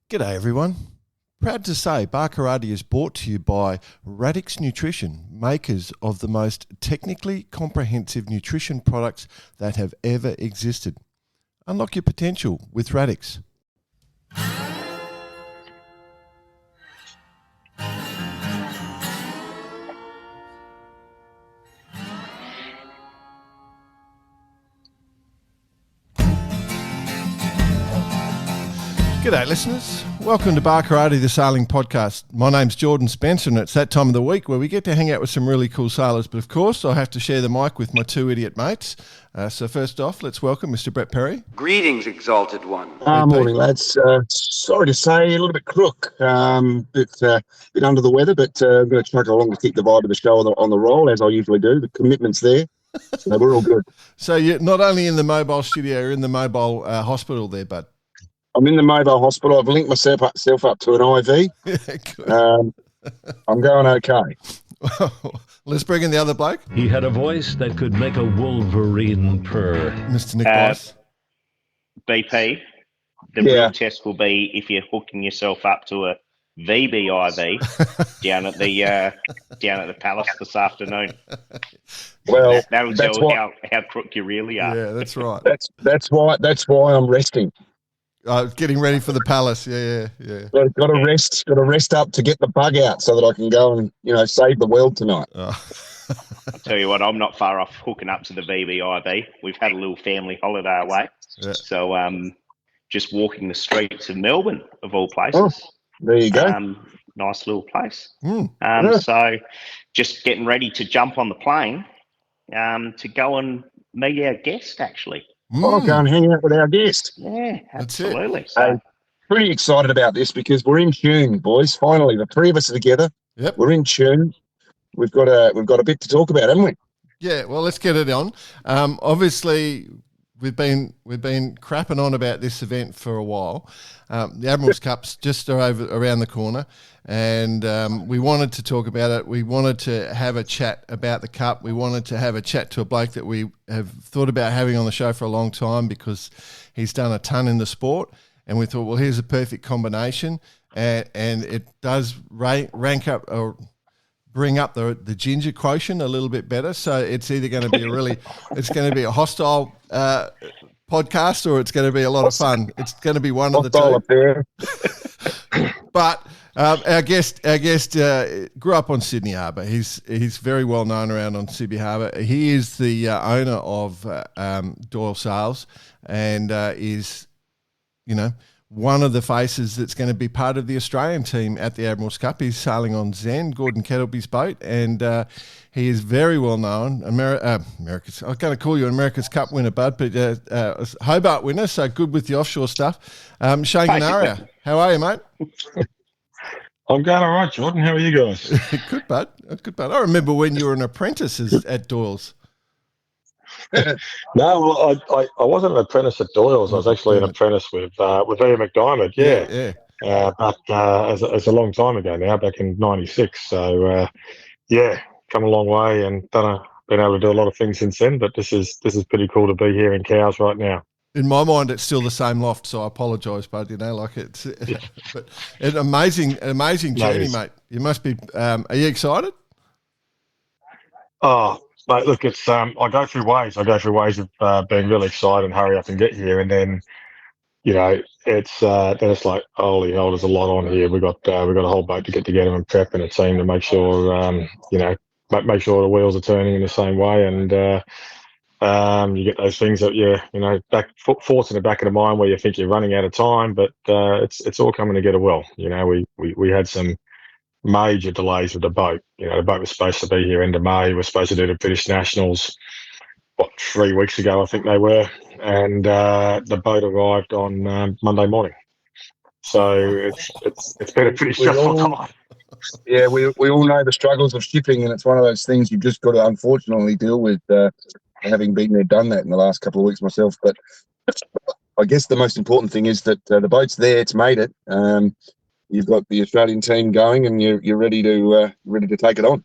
G'day everyone. Proud to say Barkarati is brought to you by Radix Nutrition, makers of the most technically comprehensive nutrition products that have ever existed. Unlock your potential with Radix. G'day listeners, welcome to Barkarati the Sailing Podcast. My name's Jordan Spencer and it's that time of the week where we get to hang out with some really cool sailors, but of course I have to share the mic with my two idiot mates. So first off, let's welcome Mr. Brett Perry. Greetings, Exalted One. Morning lads, sorry to say a little bit crook, bit under the weather, but I'm going to chug along to keep the vibe of the show on the roll as I usually do. The commitment's there, so we're all good. So you're not only in the mobile studio, you're in the mobile hospital there, bud. I'm in the mobile hospital. I've linked myself up to an IV. I'm going okay. Let's bring in the other bloke. He had a voice that could make a wolverine purr. Mr. Nick Boyce. BP, the real test will be if you're hooking yourself up to a VBIV down at the Palace this afternoon. Well, that'll tell how crook you really are. Yeah, that's right. That's why I'm resting. Getting ready for the Palace. Yeah. Got to rest up to get the bug out so that I can go and save the world tonight. I'll tell you what, I'm not far off hooking up to the VBIV. We've had a little family holiday away, so just walking the streets of Melbourne, of all places. Oh, there you go. Nice little place. Yeah. So just getting ready to jump on the plane to go and meet our guest, actually. I'll go and hang out with our guest. Yeah, absolutely. So, pretty excited about this because we're in tune, boys. Finally, the three of us are together. Yep. We're in tune. We've got a bit to talk about, haven't we? Yeah. Well, let's get it on. Obviously, we've been crapping on about this event for a while. The Admirals Cup's just around the corner, and we wanted to talk about it. We wanted to have a chat about the Cup. We wanted to have a chat to a bloke that we have thought about having on the show for a long time because he's done a ton in the sport, and we thought, well, here's a perfect combination, and it does rank up or bring up the ginger quotient a little bit better. So it's either going to be a hostile podcast or it's going to be a lot of fun. It's going to be one of the two. But our guest grew up on Sydney Harbour. He's very well known around on Sydney Harbour. He is the owner of Doyle Sails and is, one of the faces that's going to be part of the Australian team at the Admirals Cup. He's sailing on Zen, Gordon Kettleby's boat, and he is very well known. America's, I'm going to call you an America's Cup winner, bud, but Hobart winner, so good with the offshore stuff. Shane Guarnaria, how are you, mate? I'm going all right, Jordan. How are you guys? Good, bud. I remember when you were an apprentice at Doyle's. No, well, I wasn't an apprentice at Doyle's. I was actually an apprentice with Ian McDiarmid. Yeah. But it's a long time ago now, back in '96. So come a long way and been able to do a lot of things since then. But this is pretty cool to be here in Cowes right now. In my mind, it's still the same loft, so I apologise, bud. But an amazing journey, mate. You must be. Are you excited? Oh. Mate, look, it's I go through waves. Of being really excited and hurry up and get here, and then it's like, holy hell, there's a lot on here. We got a whole boat to get together and prep and a team to make sure make sure the wheels are turning in the same way, and you get those things that thoughts in the back of the mind where you think you're running out of time, but it's all coming together well. We had some major delays with the boat. The boat was supposed to be here end of May. We're supposed to do the British Nationals 3 weeks ago, I think they were, and the boat arrived on Monday morning. So it's been a pretty stressful time. Yeah, we all know the struggles of shipping, and it's one of those things you've just got to unfortunately deal with. Having been there, done that in the last couple of weeks myself, but I guess the most important thing is that the boat's there. It's made it. You've got the Australian team going, and you're ready to take it on.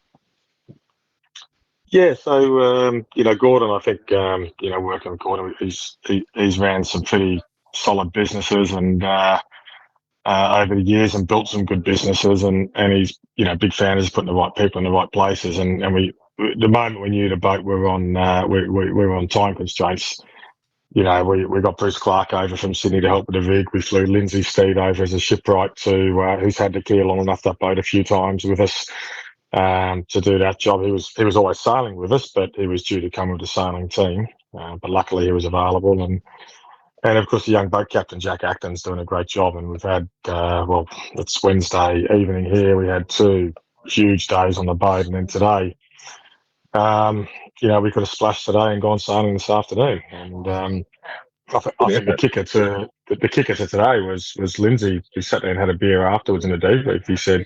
Yeah, so Gordon, I think working with Gordon, he's ran some pretty solid businesses, and over the years and built some good businesses, and he's, you know, big fan of putting the right people in the right places. And the moment we knew the boat we were on time constraints. You know, we got Bruce Clark over from Sydney to help with the rig. We flew Lindsay Steed over as a shipwright who's had the key along and off that boat a few times with us to do that job. He was always sailing with us, but he was due to come with the sailing team. But luckily he was available, and of course the young boat captain Jack Acton's doing a great job. And we've had it's Wednesday evening here. We had 2 huge days on the boat, and then today. You know, we could have splashed today and gone sailing this afternoon. And I think the kicker to today was Lindsay, who sat there and had a beer afterwards in the debrief. He said,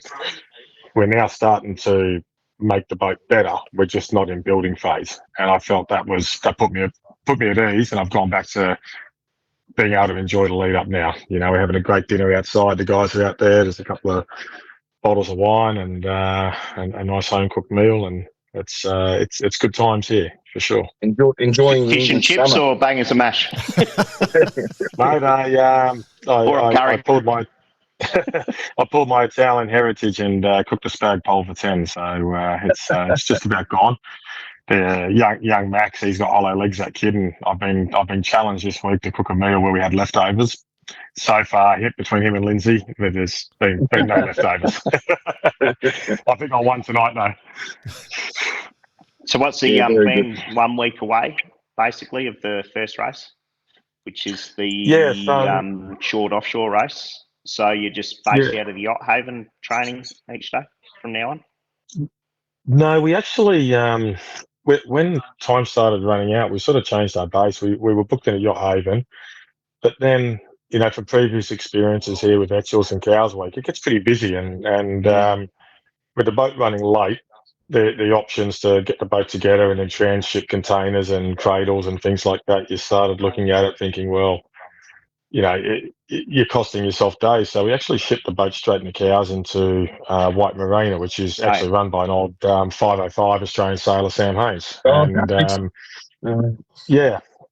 "We're now starting to make the boat better. We're just not in building phase." And I felt that put me at ease, and I've gone back to being able to enjoy the lead up now. You know, we're having a great dinner outside. The guys are out there. There's a couple of bottles of wine and a nice home cooked meal, and it's good times here for sure. Enjoying fish and chips summer. or bangers and mash. Mate, I pulled my I pulled my Italian heritage and cooked a spag pole for 10. So it's just about gone. Young Max, he's got hollow legs, that kid, and I've been challenged this week to cook a meal where we had leftovers. So far, between him and Lindsay, there's been no leftovers. I think I won tonight, though. So what's the plan 1 week away, basically, of the first race, which is the short offshore race? So you're just based out of the yacht haven training each day from now on? No, we actually, when time started running out, we sort of changed our base. We were booked in a yacht haven, but then, you know, from previous experiences here with Etchells and Cows Week, it gets pretty busy, and with the boat running late, the options to get the boat together and then transship containers and cradles and things like that, you started looking at it thinking, well, you know, you're costing yourself days. So we actually shipped the boat straight in the Cows into White Marina, which is actually run by an old 505 Australian sailor, Sam Haynes.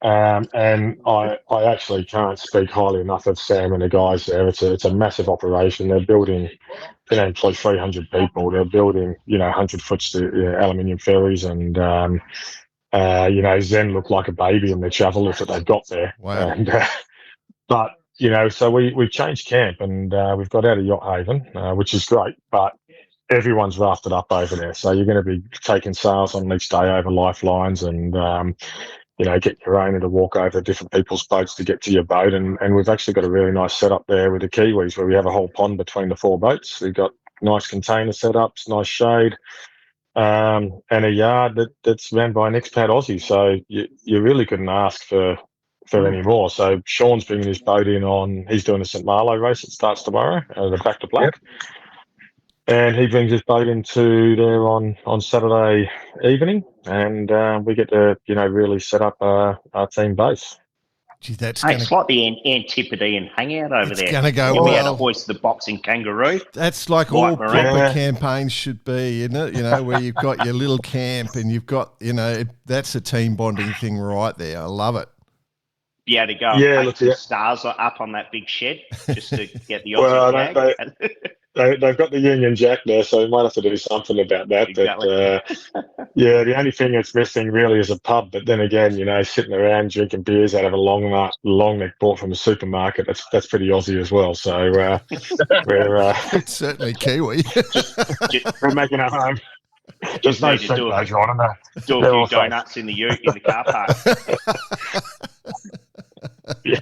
And I actually can't speak highly enough of Sam and the guys there. It's a massive operation. They're building, you know, employ 300 people. They're building, you know, 100-foot aluminium ferries, and you know, Zen looked like a baby in the travel lift that they've got there. Wow. And, but you know, so we've changed camp, and we've got out of Yacht Haven, which is great. But everyone's rafted up over there, so you're going to be taking sails on each day over lifelines, and you know, get your owner to walk over different people's boats to get to your boat. And we've actually got a really nice setup there with the Kiwis, where we have a whole pond between the 4 boats. We've got nice container setups, nice shade, and a yard that's run by an expat Aussie. So you really couldn't ask for any more. So Sean's bringing his boat in he's doing a St. Malo race that starts tomorrow, the Back to Black. Yep. And he brings his boat into there on Saturday evening, and we get to, you know, really set up our team base. Gee, it's like the Antipodean hangout over there. It's going to go You'll well. be able to hoist the boxing kangaroo. That's like all proper campaigns should be, isn't it? You know, where you've got your little camp and you've got, you know, that's a team bonding thing right there. I love it. Be able to go and paint some stars up on that big shed just to get the Aussie flag. They've got the Union Jack there, so we might have to do something about that. Exactly. But the only thing that's missing really is a pub. But then again, you know, sitting around drinking beers out of a long neck bought from a supermarket, that's pretty Aussie as well. So we're it's certainly Kiwi. We're making our home. Just no seat those on them. Do a few donuts in the car park. Yeah.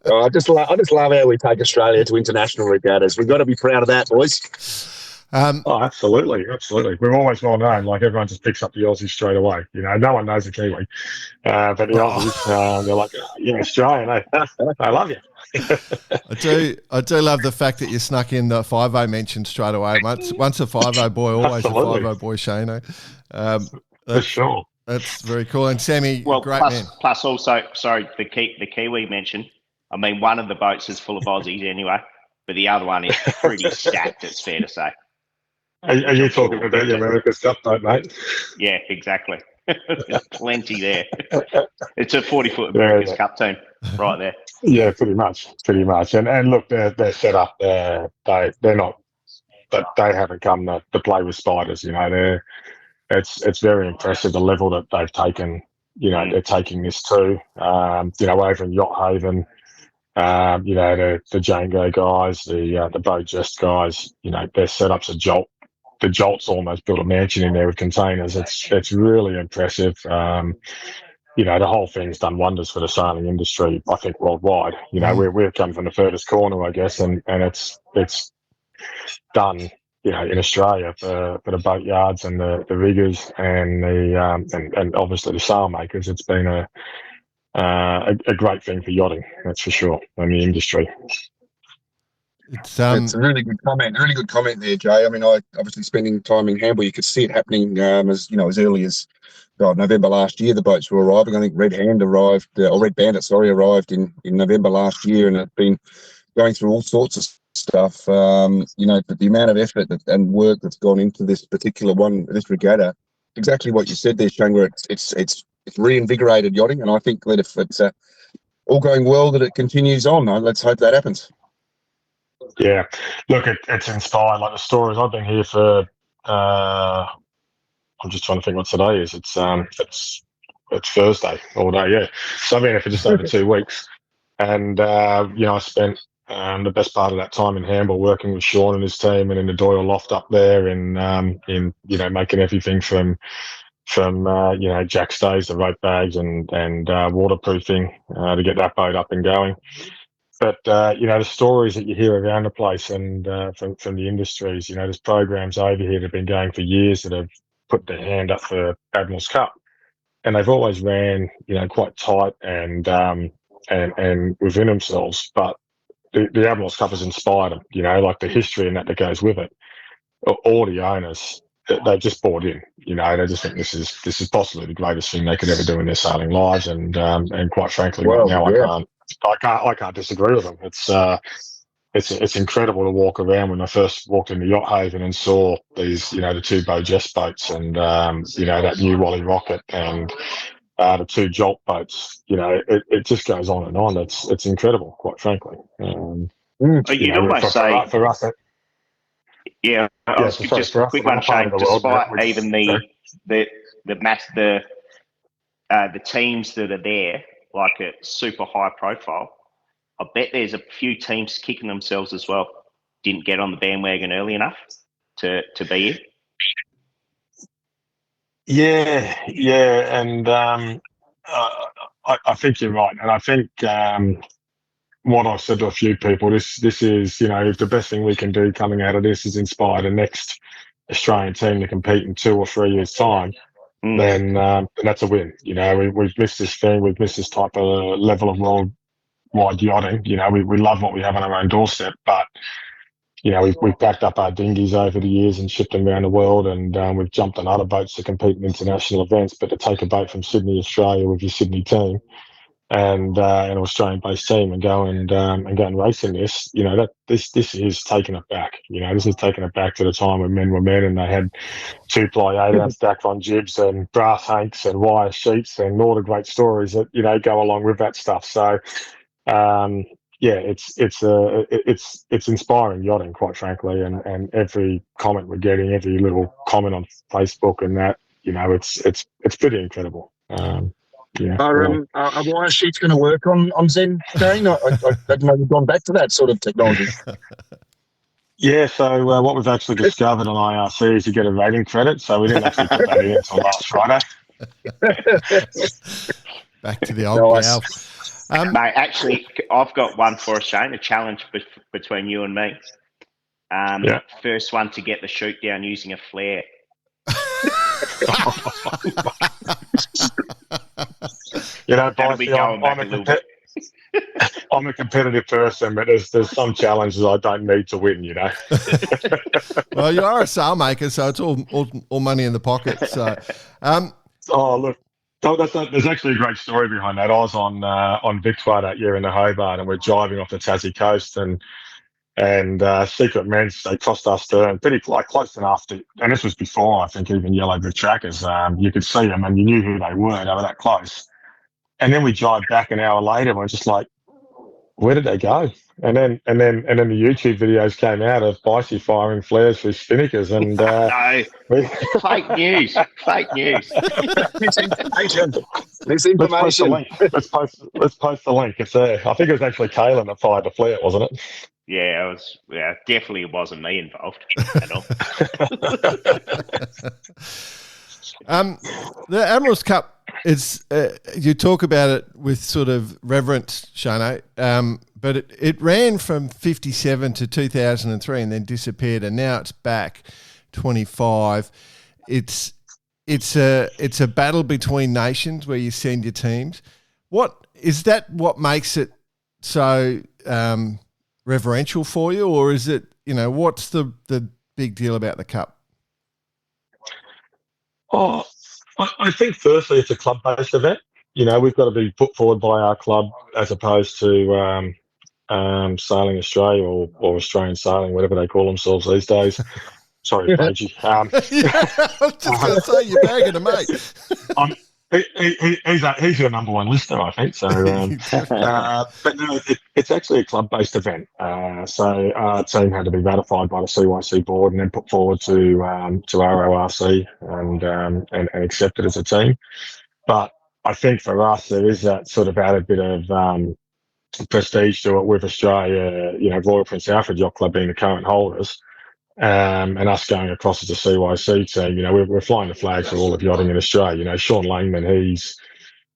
Oh, I just love how we take Australia to international regattas. We've got to be proud of that, boys. Absolutely. We're always well known. Like, everyone just picks up the Aussies straight away. You know, no one knows the Kiwi, but the Aussies, they're like, you're Australian, eh? I love you. I do love the fact that you snuck in the 5-0 mention straight away. Once a 5-0 boy, always Absolutely. A 5-0 boy, Shane. For sure. That's very cool. And Sammy, great man. Plus also, sorry, the Kiwi mentioned. I mean, one of the boats is full of Aussies anyway, but the other one is pretty stacked, it's fair to say. Are you talking about your America's Cup boat, mate? Yeah, exactly. There's plenty there. It's a 40-foot America's Cup team. right there. Yeah, pretty much. And look, they're set up. They're not, but they haven't come to play with spiders. It's very impressive the level that they've taken. They're taking this to. Over in Yacht Haven. The Django guys, the Boat Jest guys. Their setup's a jolt. The Jolt's almost built a mansion in there with containers. It's really impressive. The whole thing's done wonders for the sailing industry, I think, worldwide. We've come from the furthest corner, I guess, and it's done, in Australia for the boat yards and the riggers and and obviously the sail makers. It's been a great thing for yachting, that's for sure, and the industry. It's a really good comment there, Jay. I mean, I obviously spending time in Hamburg, you could see it happening as early as November last year. The boats were arriving. I think Red Bandit arrived in November last year, and it's been going through all sorts of stuff. But the amount of effort and work that's gone into this particular this regatta, exactly what you said there, Shane, where it's reinvigorated yachting, and I think that if it's all going well, that it continues on. Let's hope that happens. Yeah, look, it's inspired. Like the stories, I've been here for. I'm just trying to think what today is. It's Thursday all day. Yeah, so I've been here for just over 2 weeks, and I spent the best part of that time in Hamburg working with Sean and his team, and in the Doyle loft up there, in making everything from jack stays, the rope bags, and waterproofing to get that boat up and going. But, the stories that you hear around the place and from the industries, there's programs over here that have been going for years that have put their hand up for Admirals Cup. And they've always ran, quite tight and within themselves. But the Admirals Cup has inspired them, like the history and that goes with it. All the owners, they've just bought in, they just think this is possibly the greatest thing they could ever do in their sailing lives. And quite frankly, right now I can't disagree with them. It's incredible to walk around. When I first walked into Yacht Haven and saw these, the 2 Bow Jest boats and that new Wally Rocket and the 2 Jolt boats, it just goes on and on. It's incredible, quite frankly. But you'd almost say for us. Yeah, I was just a quick one, Shane. Despite even the teams that are there, like a super high profile, I bet there's a few teams kicking themselves as well. Didn't get on the bandwagon early enough to be here. Yeah, and I think you're right, and I think what I've said to a few people, this is, if the best thing we can do coming out of this is inspire the next Australian team to compete in 2 or 3 years' time, then that's a win. We've missed this thing. We've missed this type of level of worldwide yachting. We love what we have on our own doorstep, but we've backed up our dinghies over the years and shipped them around the world, and we've jumped on other boats to compete in international events. But to take a boat from Sydney, Australia, with your Sydney team and an Australian-based team and go and race in this, this is taking it back. This is taking it back to the time when men were men and they had 2-ply 8-ounce Dacron jibs and brass hanks and wire sheets and all the great stories that go along with that stuff. So, it's inspiring yachting, quite frankly, and every comment we're getting, every little comment on Facebook and that, it's pretty incredible. Are wire sheets going to work on Zen, Shane? I don't know, we've gone back to that sort of technology. Yeah, so what we've actually discovered on IRC is you get a rating credit, so we didn't actually put that in until last Friday. Back to the old gal. Mate, actually, I've got one for us, Shane, a challenge between you and me. First one to get the shoot down using a flare. I'm a competitive person, but there's some challenges I don't need to win, Well, you are a sail maker, so it's all money in the pocket. So, look, there's actually a great story behind that. I was on Victoire that year in the Hobart, and we're driving off the Tassie coast, and Secret Men's, they crossed our stern pretty close enough to, and this was before I think even Yellowbrick trackers. You could see them and you knew who they were. They were that close. and then we drive back an hour later, and we're just like, where did they go? And then the YouTube videos came out of Bicey firing flares for spinnakers, and no, fake news. Misinformation. Let's post the link. It's there. I think it was actually Kalen that fired the flare, wasn't it? Yeah, it was. Yeah, definitely it wasn't me involved at all. The Admirals Cup is you talk about it with sort of reverence, Shane, but it ran from 57 to 2003 and then disappeared, and now it's back 25. It's a battle between nations where you send your teams. What makes it so reverential for you, or is it, what's the big deal about the Cup? Oh, I think firstly it's a club-based event. We've got to be put forward by our club as opposed to Sailing Australia or Australian Sailing, whatever they call themselves these days. Sorry, Paige. I was just going to say, you're bagging a mate. He's your number one listener, I think. So, but no, it's actually a club-based event. So our team had to be ratified by the CYC board and then put forward to RORC and accepted as a team. But I think for us, there is that sort of added bit of prestige to it with Australia. Royal Prince Alfred Yacht Club being the current holders. And us going across as a CYC team, we're flying the flags for all of yachting in Australia. Sean Langman,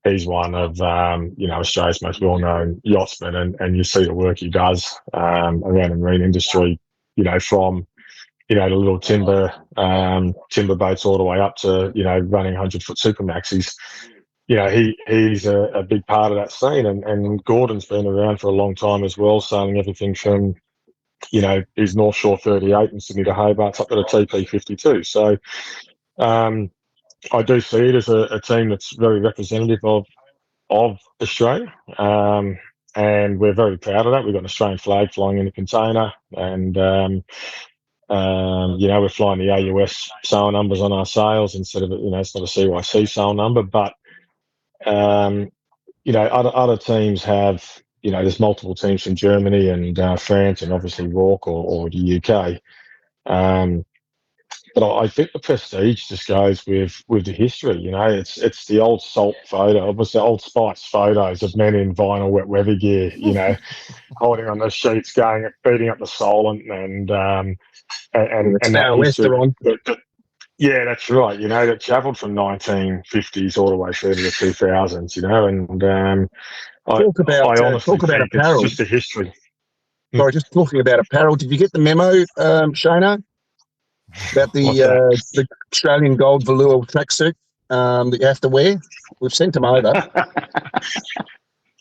he's one of Australia's most well-known yachtsmen, and you see the work he does around the marine industry. From the little timber boats all the way up to running 100-foot super maxis. He's a big part of that scene, and Gordon's been around for a long time as well, sailing everything from his North Shore 38 and Sydney to Hobart up to the TP 52. So I do see it as a team that's very representative of Australia, and we're very proud of that. We've got an Australian flag flying in the container, and we're flying the AUS sail numbers on our sails instead of it's not a CYC sail number, but other teams have. There's multiple teams from Germany and France and obviously Rourke or the UK. But I think the prestige just goes with the history. It's the old salt photo. It was the old Spice photos of men in vinyl wet weather gear, holding on the sheets, beating up the Solent and that history. Yeah, that's right. That travelled from 1950s all the way through to the 2000s. And Talk about apparel. It's just a history. Sorry, just talking about apparel. Did you get the memo, Shana, about the Australian gold velour tracksuit that you have to wear? We've sent them over.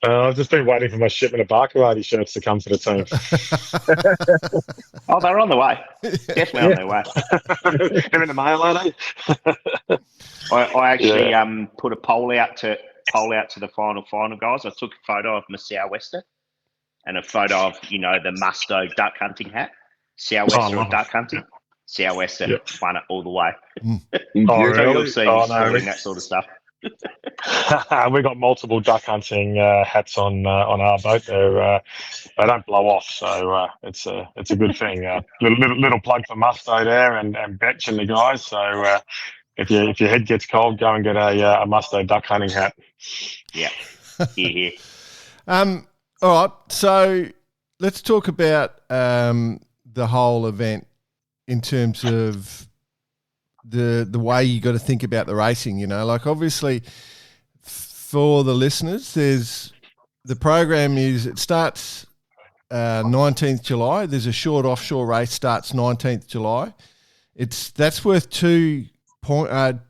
I've just been waiting for my shipment of Barcarati shirts to come to the team. Oh, they're on the way. Definitely on their way. They're in the mail, are they? I actually put a poll out to the final guys. I took a photo of my sou'wester and a photo of the Musto duck hunting hat. Sou'wester or duck hunting. Sou'wester won it all the way. Really? You'll see me sporting that sort of stuff. We got multiple duck hunting hats on our boat. They don't blow off, so it's a good thing. Little plug for Musto there and Betch and the guys. So if your head gets cold, go and get a Musto duck hunting hat. Yeah. Yeah. All right. So let's talk about the whole event in terms of the way you got to think about the racing. Like obviously for the listeners, the program it starts 19th July. There's a short offshore race starts 19th July. That's worth 2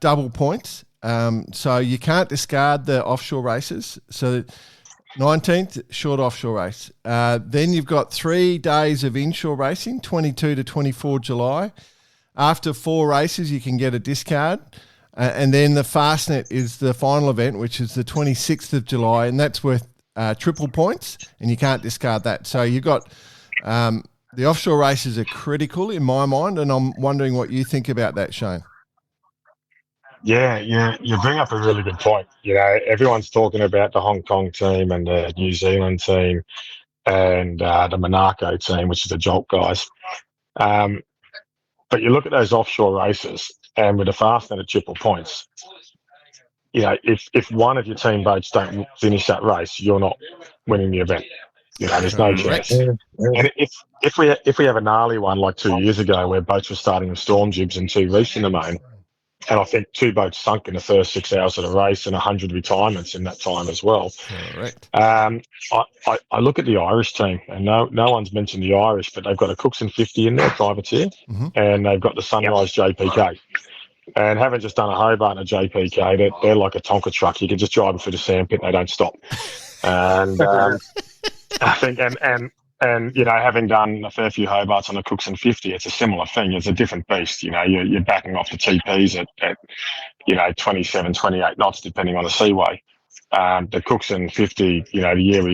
double points. So you can't discard the offshore races. So 19th, short offshore race. Then you've got 3 days of inshore racing, 22 to 24 July. After 4 races, you can get a discard. And then the Fastnet is the final event, which is the 26th of July, and that's worth triple points, and you can't discard that. So you've got the offshore races are critical in my mind, and I'm wondering what you think about that, Shane. Yeah, you bring up a really good point. You know, everyone's talking about the Hong Kong team and the New Zealand team and the Monaco team, which is the Jolt guys. But you look at those offshore races, and with the Fastnet at triple points, you know, if one of your team boats don't finish that race, you're not winning the event. You know, there's no chance. And if we have a gnarly one like 2 years ago where boats were starting with storm jibs and 2 reefs in the main, and I think 2 boats sunk in the first 6 hours of the race and 100 retirements in that time as well. Correct. I look at the Irish team, and no one's mentioned the Irish, but they've got a Cookson 50 in there, privateer, and they've got the Sunrise JPK. And having just done a Hobart and a JPK, they're like a Tonka truck. You can just drive them through the sandpit, they don't stop. And I think, and you know, having done a fair few Hobarts on a Cookson 50, it's a similar thing. It's a different beast. You know, you're backing off the TPs at you know, 27, 28 knots, depending on the seaway. The Cookson 50, you know, the year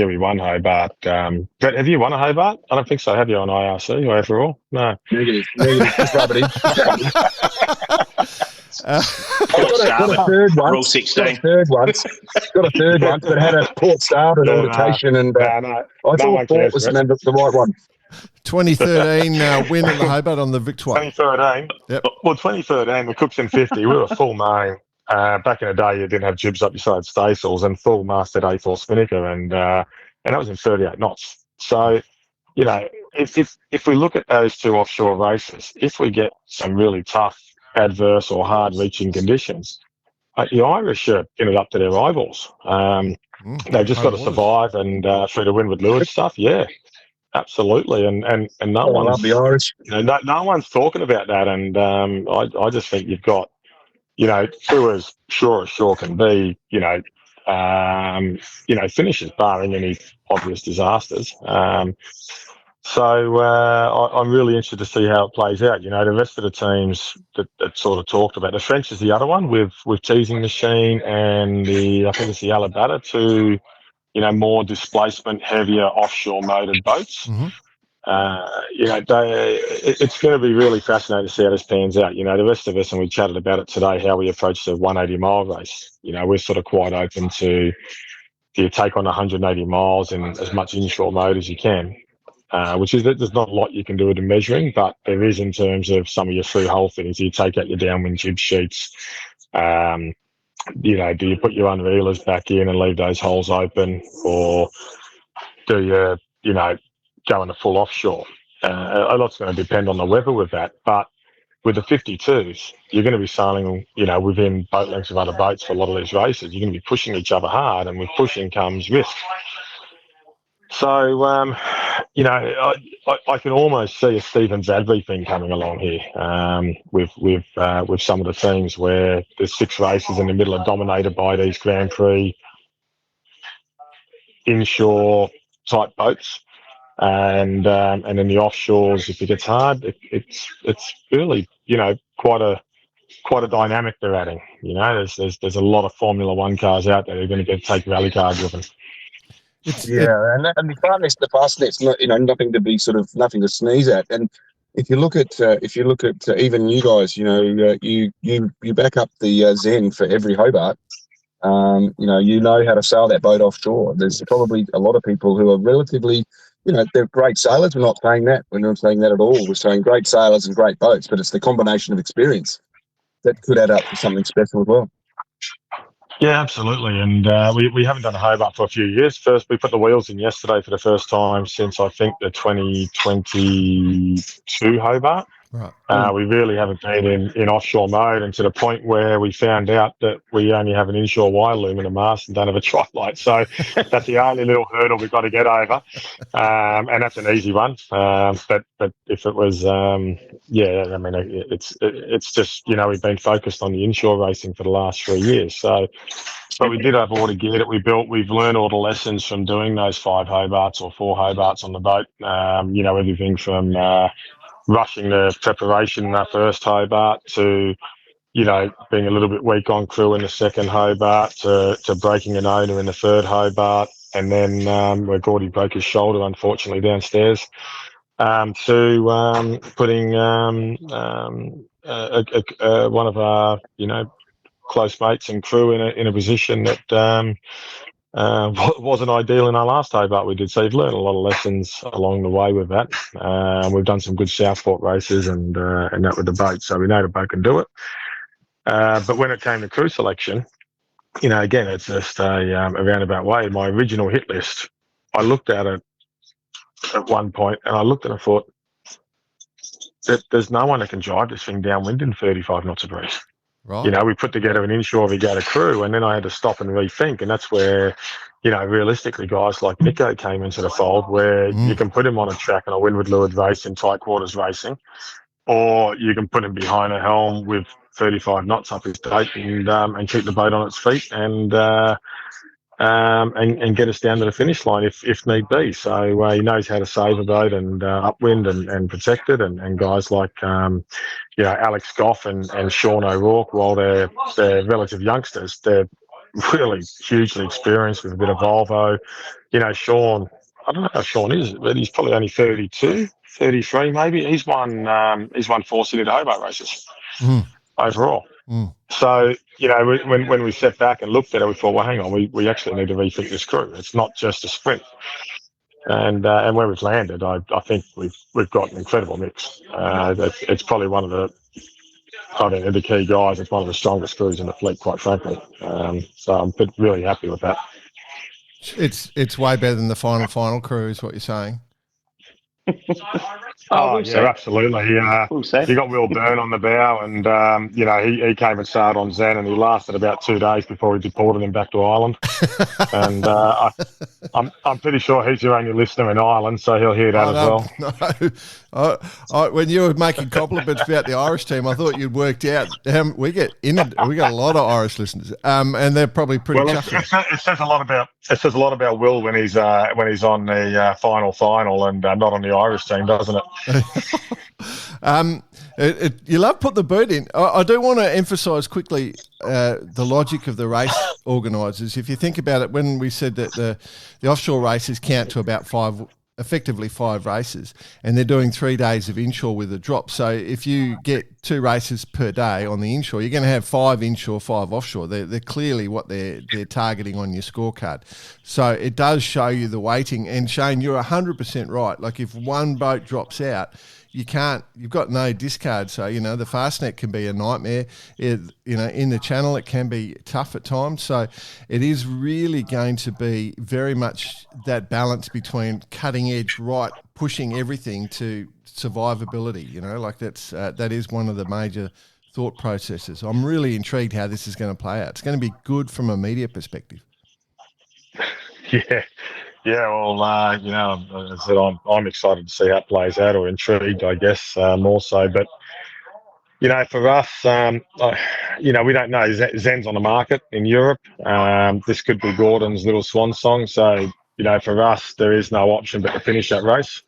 we won Hobart. Brett, have you won a Hobart? I don't think so. Have you on IRC or overall? No. Negative. Just rub it in. Got a third one. Rule 16. Got a third one, but had a port starboard altercation, and I thought Port was the right one. 2013 win at the Hobart on the Victoire. 2013. Yep. Well, 2013, the Cookson 50, we were full main. Back in the day, you didn't have jibs up your side staysails and full masted A4 spinnaker, and that was in 38 knots. So, you know, if we look at those 2 offshore races, if we get some really tough, adverse or hard-reaching conditions, the Irish are in it up to their eyeballs. They've just got to survive and through the windward leeward stuff. Yeah, absolutely. And no one's, love the Irish. You know, no one's talking about that. And I just think you've got, you know, 2 as shore can be, you know, finishes barring any obvious disasters. So I'm really interested to see how it plays out. You know, the rest of the teams that sort of talked about. The French is the other one with Teasing Machine and I think it's the Alabama, 2, you know, more displacement, heavier offshore motored boats. You know, it's going to be really fascinating to see how this pans out. You know, the rest of us, and we chatted about it today, how we approach the 180-mile race. You know, we're sort of quite open to, do you take on 180 miles in as much inshore mode as you can? Which is that there's not a lot you can do with the measuring, but there is in terms of some of your through hull things. You take out your downwind jib sheets. You know, do you put your unreelers back in and leave those holes open, or do you know, go into full offshore? A lot's going to depend on the weather with that, but with the 52s, you're going to be sailing, you know, within boat lengths of other boats for a lot of these races. You're going to be pushing each other hard, and with pushing comes risk. So, you know, I can almost see a Stephen Zadby thing coming along here with some of the teams where there's 6 races in the middle are dominated by these Grand Prix inshore type boats, and in the offshores, if it gets hard, it's really, you know, quite a dynamic they're adding. You know, there's a lot of Formula One cars out there who are going to take rally cars with them. And the Fastnet's not, you know, nothing to sneeze at. And if you look at even you guys, you know, you back up the Zen for every Hobart. You know how to sail that boat offshore. There's probably a lot of people who are relatively, you know, they're great sailors. We're not saying that. We're not saying that at all. We're saying great sailors and great boats, but it's the combination of experience that could add up to something special as well. Yeah, absolutely. And we haven't done a Hobart for a few years. First, we put the wheels in yesterday for the first time since I think the 2022 Hobart. Right. We really haven't been in offshore mode, and to the point where we found out that we only have an inshore wire loom and a mast and don't have a trot light. So that's the only little hurdle we've got to get over, and that's an easy one. But if it was, I mean, it's just, you know, we've been focused on the inshore racing for the last 3 years. So, but we did have all the gear that we built. We've learned all the lessons from doing those 5 Hobarts or 4 Hobarts on the boat. You know, everything from rushing the preparation in that first Hobart to, you know, being a little bit weak on crew in the second Hobart to breaking an owner in the third Hobart. And then where Gordy broke his shoulder, unfortunately, downstairs. to putting one of our, close mates and crew in a position that wasn't ideal in our last day, but we did. So you've learned a lot of lessons along the way with that. We've done some good Southport races and that with the boat, so we know the boat can do it. But when it came to crew selection, again, it's just a roundabout way. My original hit list, I looked at it at one point, and I looked at it and thought, there's no one that can drive this thing downwind in 35 knots a breeze. Right. We put together an inshore regatta crew, and then I had to stop and rethink, and that's where, realistically, guys like Nico came into the fold, where you can put him on a track on a windward leeward race in tight quarters racing, or you can put him behind a helm with 35 knots up his date and keep the boat on its feet and get us down to the finish line if need be. So he knows how to save a boat and upwind and protect it. And guys like Alex Goff and Sean O'Rourke, while they're relative youngsters, they're really hugely experienced with a bit of Volvo. Sean, I don't know how Sean is, but he's probably only 32, 33 maybe. He's won 4 City to Hobart races overall. So, when we stepped back and looked at it, we thought, well, hang on, we actually need to rethink this crew. It's not just a sprint. And where we've landed, I think we've got an incredible mix. It's probably one of the key guys. It's one of the strongest crews in the fleet, quite frankly. So I'm really happy with that. It's way better than the final crew, is what you're saying. Absolutely. You got Will Byrne on the bow, and he came and started on Zen, and he lasted about 2 days before we deported him back to Ireland. And I'm pretty sure he's your only listener in Ireland, so he'll hear that as well. No, when you were making compliments about the Irish team, I thought you'd worked out. We got a lot of Irish listeners, and they're probably pretty. Well, it says a lot about Will when he's on the final and not on the Irish team, doesn't it? You love put the boot in. I do want to emphasise quickly the logic of the race organisers. If you think about it, when we said that the offshore races count to about effectively 5 races, and they're doing 3 days of inshore with a drop. So if you get 2 races per day on the inshore, you're going to have 5 inshore, 5 offshore. They're clearly what they're targeting on your scorecard. So it does show you the weighting. And Shane, you're 100% right. Like if one boat drops out, you've got no discard. So, the fastnet can be a nightmare. In the channel, it can be tough at times. So it is really going to be very much that balance between cutting edge, right, pushing everything to survivability. That is one of the major thought processes. I'm really intrigued how this is going to play out. It's going to be good from a media perspective. Yeah, well, as I said, I'm excited to see how it plays out, or intrigued, I guess, more so. But, for us, we don't know. Zen's on the market in Europe. This could be Gordon's little swan song. So, for us, there is no option but to finish that race.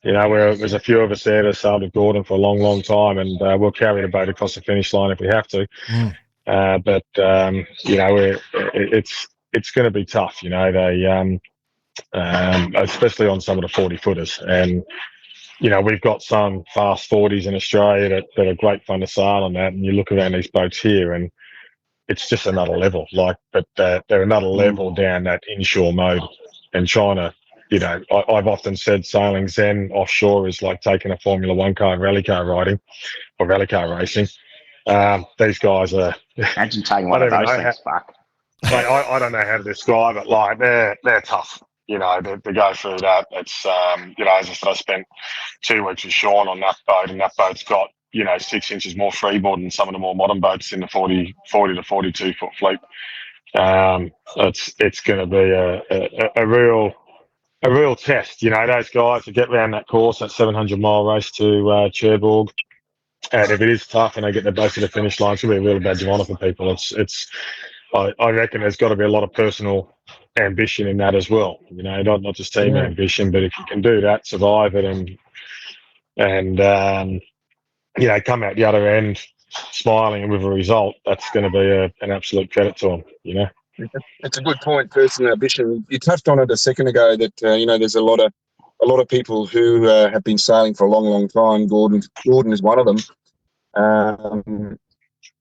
There's a few of us there that sailed with Gordon for a long, long time, and we'll carry the boat across the finish line if we have to. It's going to be tough. Especially on some of the 40-footers. And, we've got some fast 40s in Australia that are great fun to sail on that. And you look around these boats here and it's just another level. But they're another level down that inshore mode. And trying to, I've often said sailing Zen offshore is like taking a Formula 1 car and rally car riding or rally car racing. These guys are... Imagine taking one of those things back. I don't know how to describe it. They're tough. To go through that. It's, as I said, I spent 2 weeks with Sean on that boat, and that boat's got, 6 inches more freeboard than some of the more modern boats in the 40 to 42 foot fleet. It's going to be a real test. Those guys to get around that course, that 700-mile race to Cherbourg. And if it is tough and they get their boat to the finish line, it's going to be a real badge of honour for people. I reckon there's got to be a lot of personal ambition in that as well. Not just team ambition, but if you can do that, survive it, and come out the other end smiling with a result, that's going to be an absolute credit to them. It's a good point, personal ambition. You touched on it a second ago that there's a lot of a lot of people who have been sailing for a long, long time. Gordon is one of them.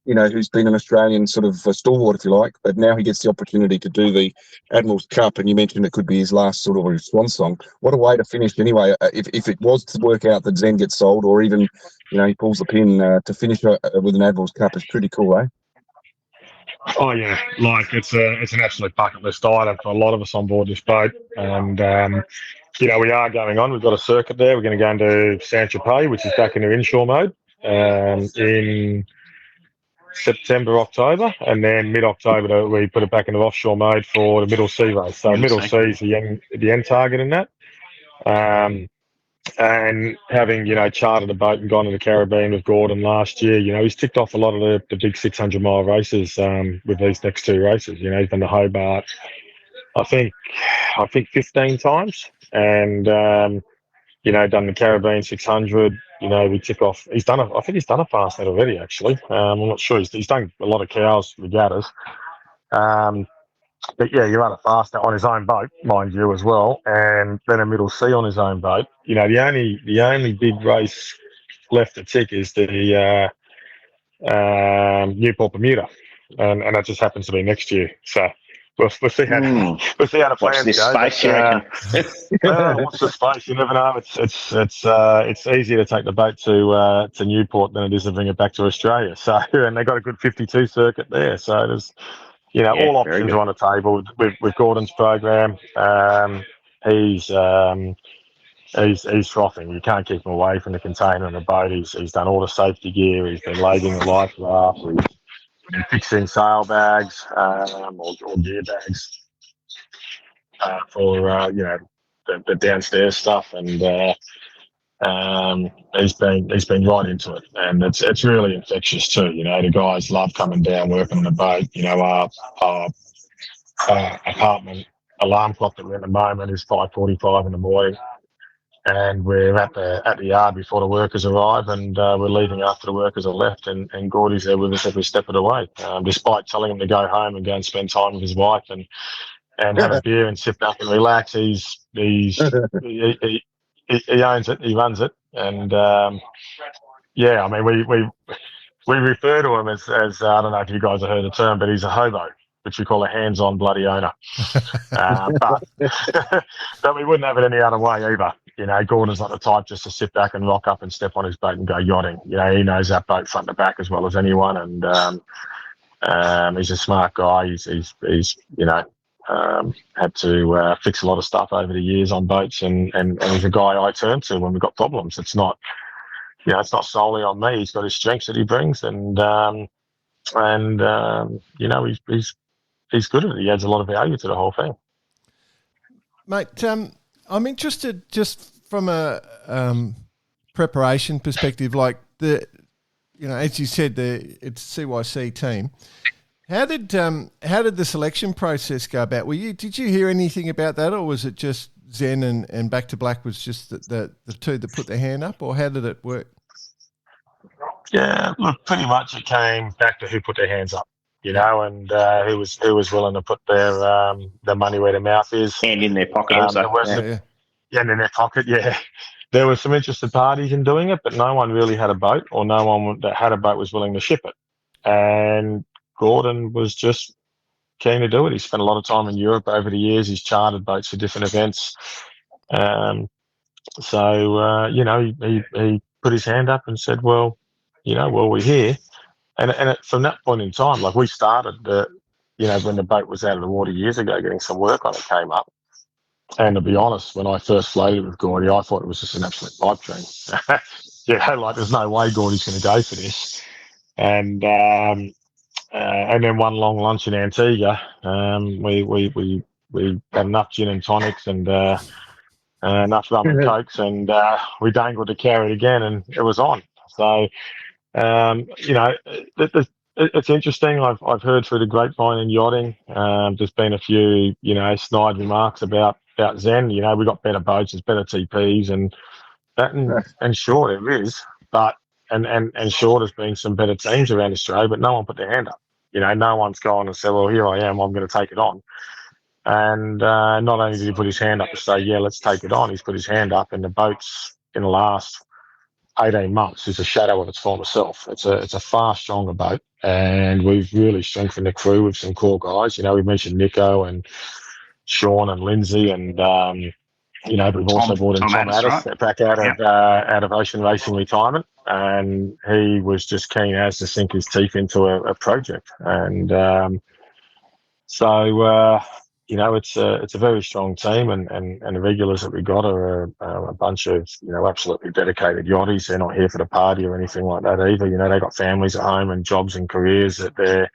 Who's been an Australian sort of stalwart, if you like, but now he gets the opportunity to do the Admirals Cup, and you mentioned it could be his last sort of his swan song. What a way to finish anyway. If it was to work out that Zen gets sold, or even, he pulls the pin to finish with an Admirals Cup, is pretty cool, eh? Oh yeah, like it's an absolute bucket list item for a lot of us on board this boat, and we are going on. We've got a circuit there. We're going to go into Saint-Tropez, which is back into inshore mode, in September, October, and then mid-October we put it back into offshore mode for the Middle Sea race. So Middle Sea is the end target in that. And having, chartered a boat and gone to the Caribbean with Gordon last year, he's ticked off a lot of the big 600-mile races with these next two races. He's been to Hobart, I think 15 times, and, done the Caribbean 600. We tick off. I think he's done a fast net already, actually. I'm not sure. He's done a lot of cows regattas. But yeah, you run a fast on his own boat, mind you, as well, and then a Middle Sea on his own boat. The only big race left to tick is the Newport Bermuda, and that just happens to be next year. So we'll see how the plans this go. Space, you reckon? What's the space? You never know. It's easier to take the boat to Newport than it is to bring it back to Australia. So, and they got a good 52 circuit there. So there's. All options are on the table with Gordon's program. He's frothing. You can't keep him away from the container and the boat. He's done all the safety gear. He's been lading the life raft. He's been fixing sail bags or gear bags for the downstairs stuff, and he's been right into it, and it's really infectious too. The guys love coming down, working on the boat. Our apartment alarm clock that we're in at the moment is 5:45 in the morning, and we're at the yard before the workers arrive, and we're leaving after the workers are left, and Gordy's there with us every step of the way, despite telling him to go home and go and spend time with his wife and have a beer and sit back and relax. He owns it, he runs it, and we refer to him as I don't know if you guys have heard the term, but he's a hobo, which we call a hands-on bloody owner. But we wouldn't have it any other way either. Gordon's not the type just to sit back and rock up and step on his boat and go yachting. He knows that boat front to back as well as anyone, and he's a smart guy. He's had to fix a lot of stuff over the years on boats, and he's a guy I turn to when we've got problems. It's not, it's not solely on me. He's got his strengths that he brings, and he's good at it. He adds a lot of value to the whole thing. Mate, I'm interested just from a preparation perspective, like as you said, it's CYC team. How did the selection process go about? Did you hear anything about that, or was it just Zen and Back to Black was just the two that put their hand up, or how did it work? Yeah, look, pretty much it came back to who put their hands up, and who was willing to put their money where their mouth is. Hand in their pocket also. And in their pocket, yeah. There were some interested parties in doing it, but no one really had a boat, or no one that had a boat was willing to ship it. And Gordon was just keen to do it. He spent a lot of time in Europe over the years. He's chartered boats for different events. So he put his hand up and said, well, we're here. And from that point in time, like we started, when the boat was out of the water years ago, getting some work on it came up. And to be honest, when I first floated with Gordy, I thought it was just an absolute pipe dream. Like there's no way Gordy's going to go for this. And then one long lunch in Antigua, we had enough gin and tonics and enough rum and cokes, and we dangled the carrot again, and it was on. So, it's interesting. I've heard through the grapevine in yachting, there's been a few, snide remarks about Zen. We got better boats, there's better TPs, and that, and sure there is, but and sure there's been some better teams around Australia, but no one put their hand up. No one's gone and said, well, here I am, I'm going to take it on. And not only did he put his hand up to say, yeah, let's take it on, he's put his hand up, and the boats in the last 18 months is a shadow of its former self. It's a far stronger boat, and we've really strengthened the crew with some core guys. We mentioned Nico and Sean and Lindsay, and but we've also brought in Tom Addis, right? Back out of ocean racing retirement, and he was just keen as to sink his teeth into a project, and it's a very strong team, and the regulars that we got are a bunch of absolutely dedicated yachties. They're not here for the party or anything like that either. They got families at home and jobs and careers that they're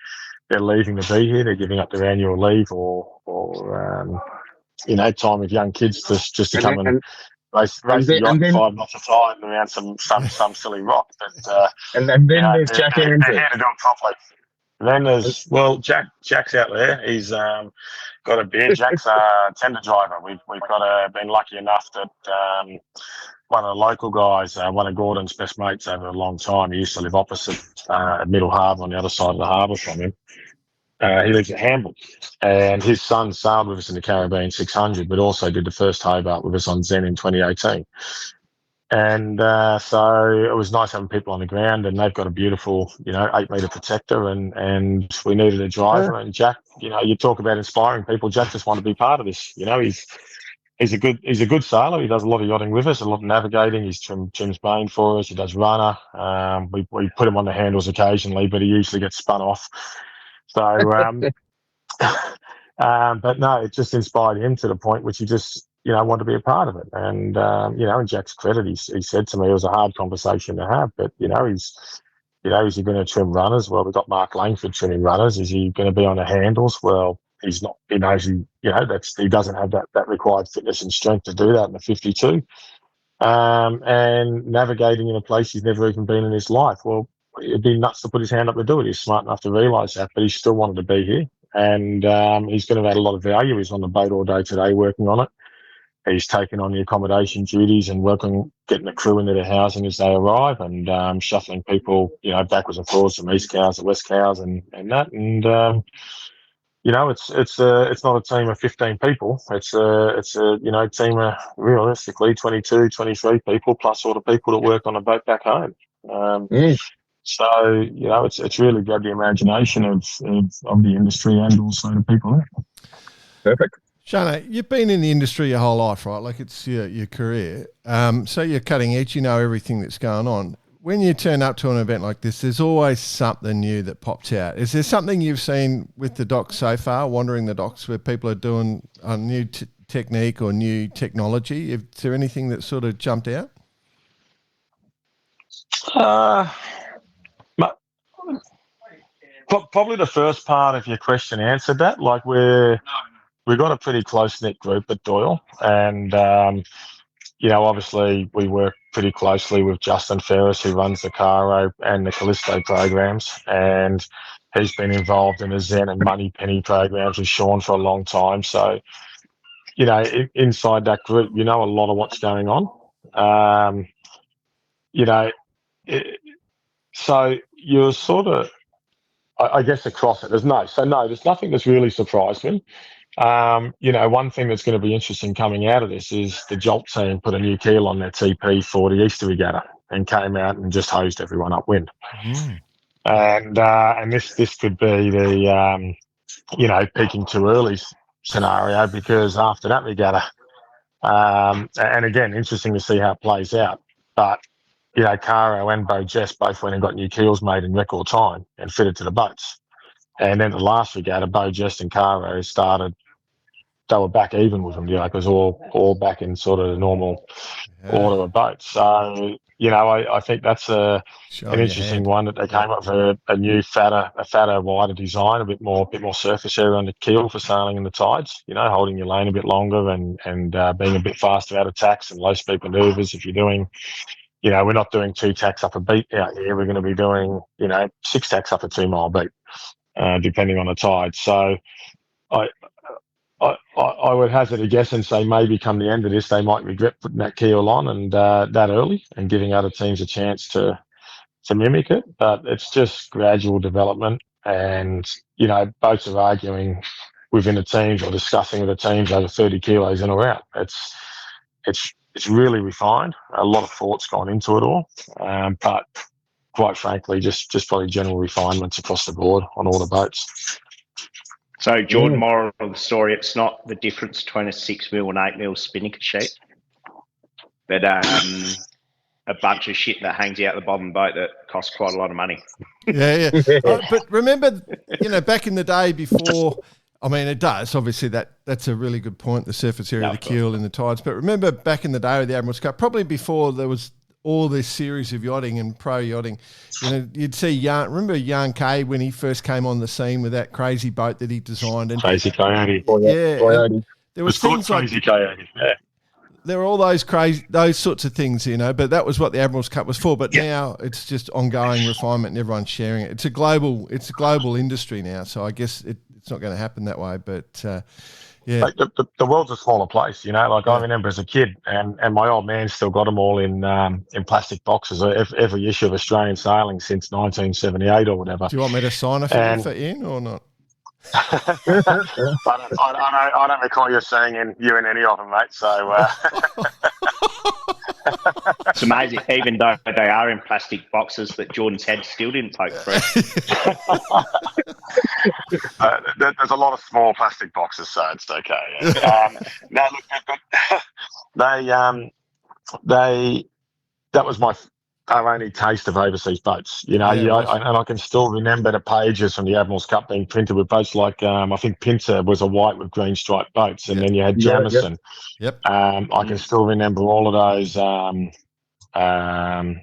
leaving to be here. They're giving up their annual leave or time with young kids just to come and race the yacht 5 knots a tide around some silly rock. But and then there's Jack Andrews. They're here to do it properly. And then there's Jack's out there. He's got a beard. Jack's a tender driver. We've been lucky enough that one of the local guys, one of Gordon's best mates over a long time. He used to live opposite Middle Harbour on the other side of the harbour from him. He lives at Hamble, and his son sailed with us in the Caribbean 600, but also did the first Hobart with us on Zen in 2018. And so it was nice having people on the ground, and they've got a beautiful, 8-metre protector, and we needed a driver. And Jack, you talk about inspiring people. Jack just wanted to be part of this. He's a good sailor. He does a lot of yachting with us, a lot of navigating. He's trims Bane for us. He does runner. We put him on the handles occasionally, but he usually gets spun off. So, but no, it just inspired him to the point which he just, wanted to be a part of it. And, in Jack's credit, he said to me, it was a hard conversation to have, but, is he going to trim runners? Well, we've got Mark Langford trimming runners. Is he going to be on the handles? Well, he's not, he knows he doesn't have that required fitness and strength to do that in the 52. And navigating in a place he's never even been in his life. Well, it'd be nuts to put his hand up to do it. He's smart enough to realise that, but he still wanted to be here. And he's going to add a lot of value. He's on the boat all day today working on it. He's taken on the accommodation duties and getting the crew into their housing as they arrive, and shuffling people, backwards and forwards from East Cowes to West Cowes and that. And it's not a team of 15 people. It's a team of realistically 22, 23 people plus all the people that work on the boat back home. So it's really grabbed the imagination of the industry and also the people there. Perfect. Shane, you've been in the industry your whole life, right? Like it's your career. So you're cutting edge, everything that's going on. When you turn up to an event like this, there's always something new that pops out. Is there something you've seen with the docks so far, wandering the docks, where people are doing a new technique or new technology? Is there anything that sort of jumped out? Probably the first part of your question answered that. Like we've got a pretty close-knit group at Doyle, and obviously we work pretty closely with Justin Ferris, who runs the Caro and the Callisto programs, and he's been involved in the Zen and Money Penny programs with Sean for a long time. So, inside that group, a lot of what's going on. So you're sort of, I guess, across it. There's nothing that's really surprised me. One thing that's going to be interesting coming out of this is the Jolt team put a new keel on their TP for the Easter Regatta and came out and just hosed everyone upwind. And this could be the peaking too early scenario, because after that regatta, and again, interesting to see how it plays out. But Caro and Bo Jess both went and got new keels made in record time and fitted to the boats. And then the last regatta, Bo Jess and Caro started. They were back even with them, because all back in sort of the normal order of boats. So I think that's an interesting one that they came up with a new fatter, wider design, a bit more surface area on the keel for sailing in the tides. Holding your lane a bit longer and being a bit faster out of tacks and low speed manoeuvres. If you're doing, we're not doing 2 tacks up a beat out here. We're going to be doing 6 tacks up a 2 mile beat, depending on the tide. So I would hazard a guess and say maybe come the end of this, they might regret putting that keel on and that early and giving other teams a chance to mimic it. But it's just gradual development, and boats are arguing within the teams or discussing with the teams over 30 kilos in or out. It's really refined. A lot of thought's gone into it all, but quite frankly, just probably general refinements across the board on all the boats. So, Jordan, moral of the story, it's not the difference between a 6 mil and 8 mil spinnaker sheet, but a bunch of shit that hangs out the bottom boat that costs quite a lot of money. Yeah. But remember, back in the day before, I mean, it does. Obviously, that's a really good point, the surface area of the keel in the tides. But remember back in the day with the Admirals Cup, probably before there was all this series of yachting and pro yachting, you'd see remember Jan Kay when he first came on the scene with that crazy boat that he designed? And Crazy Coyote. Yeah. There was things Crazy like Coyote. Yeah. There were all those sorts of things, but that was what the Admirals Cup was for. But now it's just ongoing refinement and everyone's sharing it. It's a global industry now, so I guess it's not going to happen that way. But yeah, like the world's a smaller place, Like I remember as a kid, and my old man's still got them all in plastic boxes. Every issue of Australian Sailing since 1978 or whatever. Do you want me to sign off for Ian or not? I don't recall you saying you in any of them, mate. So it's amazing, even though they are in plastic boxes, that Jordan's head still didn't poke through. There's a lot of small plastic boxes, so it's okay. Yeah. No, look, that was our only taste of overseas boats, and I can still remember the pages from the Admirals Cup being printed with boats like, I think Pincer was a white with green striped boats, and then you had Jamison. Yep. I can still remember all of those graphics,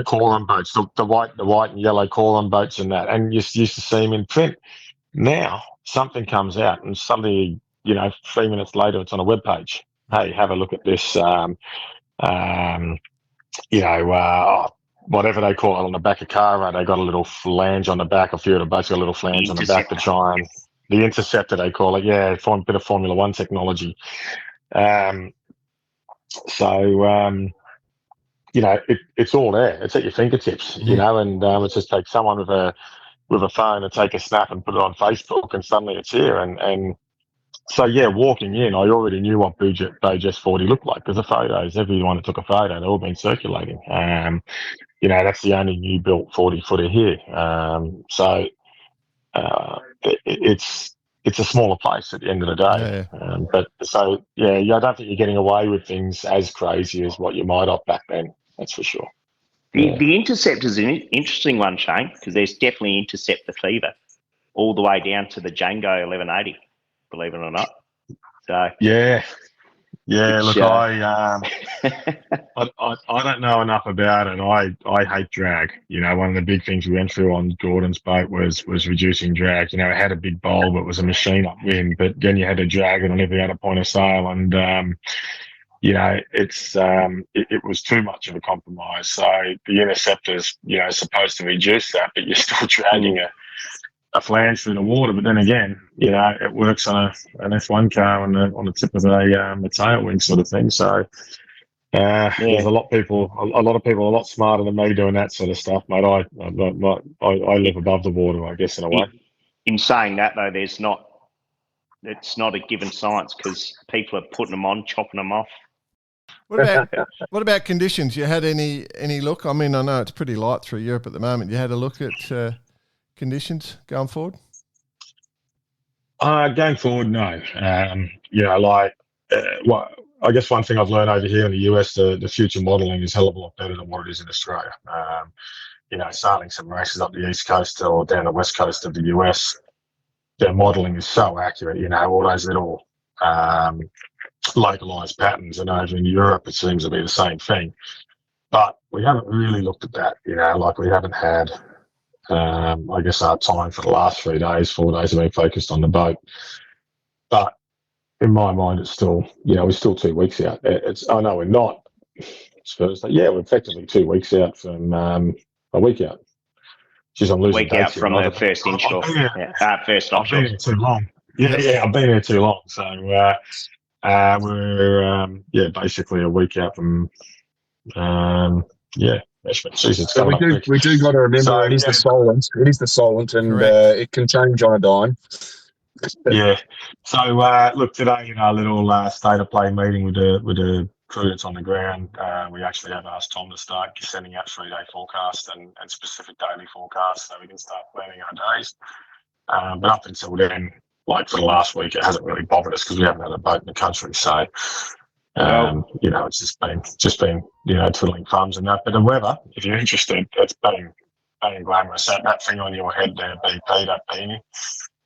Coram boats, the white and yellow Coram boats and that, and you used to see them in print. Now something comes out and suddenly, 3 minutes later it's on a web page. Hey, have a look at this, whatever they call it on the back of Cara. They got a little flange on the back. A few of the boats got a little flange on the back to try and the interceptor, they call it. Yeah, a bit of Formula One technology. It's all there. It's at your fingertips, and it just takes someone with a phone to take a snap and put it on Facebook, and suddenly it's here. And so, walking in, I already knew what Beige S40 looked like because the photos, everyone that took a photo, they've all been circulating. That's the only new built 40-footer here. It's a smaller place at the end of the day. I don't think you're getting away with things as crazy as what you might have back then. That's for sure. The Interceptor's an interesting one, Shane, because there's definitely Interceptor fever all the way down to the Django 1180. Believe it or not. So look, I don't know enough about it. I hate drag. One of the big things we went through on Gordon's boat was reducing drag. It had a big bowl, but it was a machine upwind. But then you had to drag it on every other point of sail, and it was too much of a compromise. So the Interceptor's supposed to reduce that, but you're still dragging a flange through the water. But then again, it works on an F1 car on the tip of a tailwing sort of thing. So there's a lot of people a lot smarter than me doing that sort of stuff, mate. I live above the water, I guess, in a way. In saying that, though, it's not a given science because people are putting them on, chopping them off. What about conditions? You had any look? I mean, I know it's pretty light through Europe at the moment. You had a look at conditions going forward? Going forward, no. I guess one thing I've learned over here in the US, the future modelling is a hell of a lot better than what it is in Australia. Sailing some races up the east coast or down the west coast of the US, their modelling is so accurate. All those little localised patterns, and over in Europe it seems to be the same thing. But we haven't really looked at that. We haven't had. I guess our time for the last 4 days have been focused on the boat. But in my mind, it's still, we're still 2 weeks out. No, we're not. It's Thursday. Yeah, we're effectively 2 weeks out from a week out. Jeez, I'm losing week out from the first inshore. First offshore. I've been here too long. Yeah, I've been here too long. So we're basically a week out from Jeez, it's So coming up quick. we do got to remember So, it is the solent. It is the solent, and it can change on a dime. Yeah. So look, today in our little state of play meeting with the crew that's on the ground, we actually have asked Tom to start sending out 3-day forecast and specific daily forecasts so we can start planning our days. But up until then, like for the last week, it hasn't really bothered us because we haven't had a boat in the country. So, it's just been twiddling thumbs and that. But the weather, if you're interested, it's been glamorous. That thing on your head there, BP, that beanie,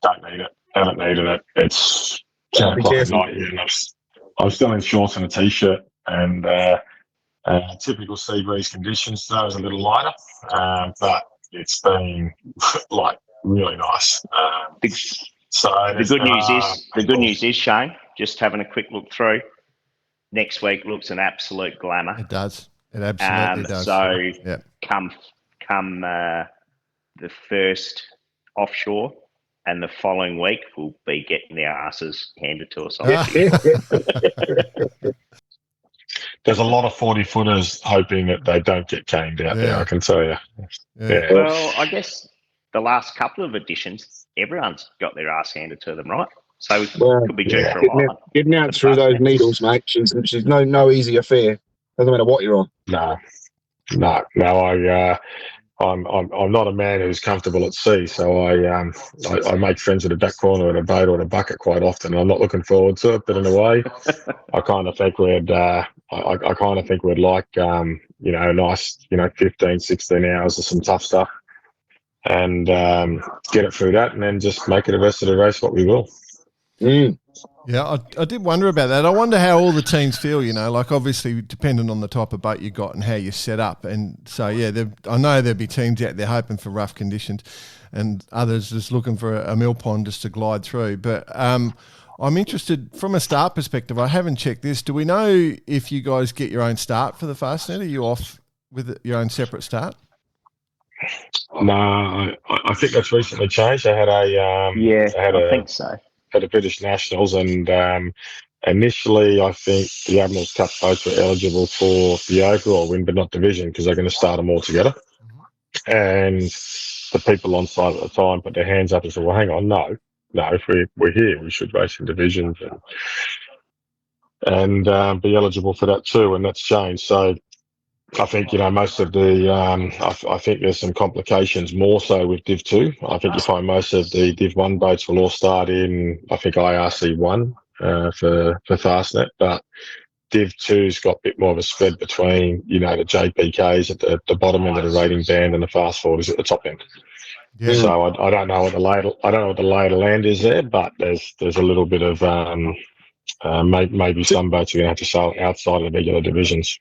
don't need it. Haven't needed it. It's 10 o'clock at night here, and I'm still in shorts and a t-shirt, and typical sea breeze conditions. Today was a little lighter, but it's been like really nice. So the good news is, Shane, just having a quick look through, next week looks an absolute glamour. It does. It absolutely does. So come the first offshore, and the following week we'll be getting our asses handed to us. There's a lot of 40-footers hoping that they don't get caned out there, I can tell you. Yeah. Well, I guess the last couple of editions, everyone's got their ass handed to them, right? So it could be due for a while. Getting out through those needles, mate, she's no easy affair. Doesn't matter what you're on. No. I'm not a man who's comfortable at sea, so I make friends with a duck corner and a boat or a bucket quite often. I'm not looking forward to it, but in a way, I kind of think we'd like a nice 15, 16 hours of some tough stuff, and get it through that, and then just make it the rest of the race what we will. Yeah, I did wonder about that. I wonder how all the teams feel, like obviously depending on the type of boat you got and how you set up. And so, I know there'll be teams out there hoping for rough conditions and others just looking for a mill pond just to glide through. But I'm interested from a start perspective. I haven't checked this. Do we know if you guys get your own start for the Fastnet? Are you off with your own separate start? No, I think that's recently changed. I think so. At the British Nationals, and initially I think the Admirals Cup boats were eligible for the overall win, but not division, because they're going to start them all together. And the people on site at the time put their hands up and said, well, hang on, no, if we're here, we should race in divisions and be eligible for that too, and that's changed. So I think, most of the, I think there's some complications more so with Div 2. I think you find most of the Div 1 boats will all start in, I think, IRC 1 for Fastnet, but Div 2's got a bit more of a spread between, the JPKs at the bottom end of the rating band and the fast forwarders at the top end. Yeah. So I don't know what the lay of the land is there, but there's a little bit of maybe some boats are going to have to sail outside of the regular divisions.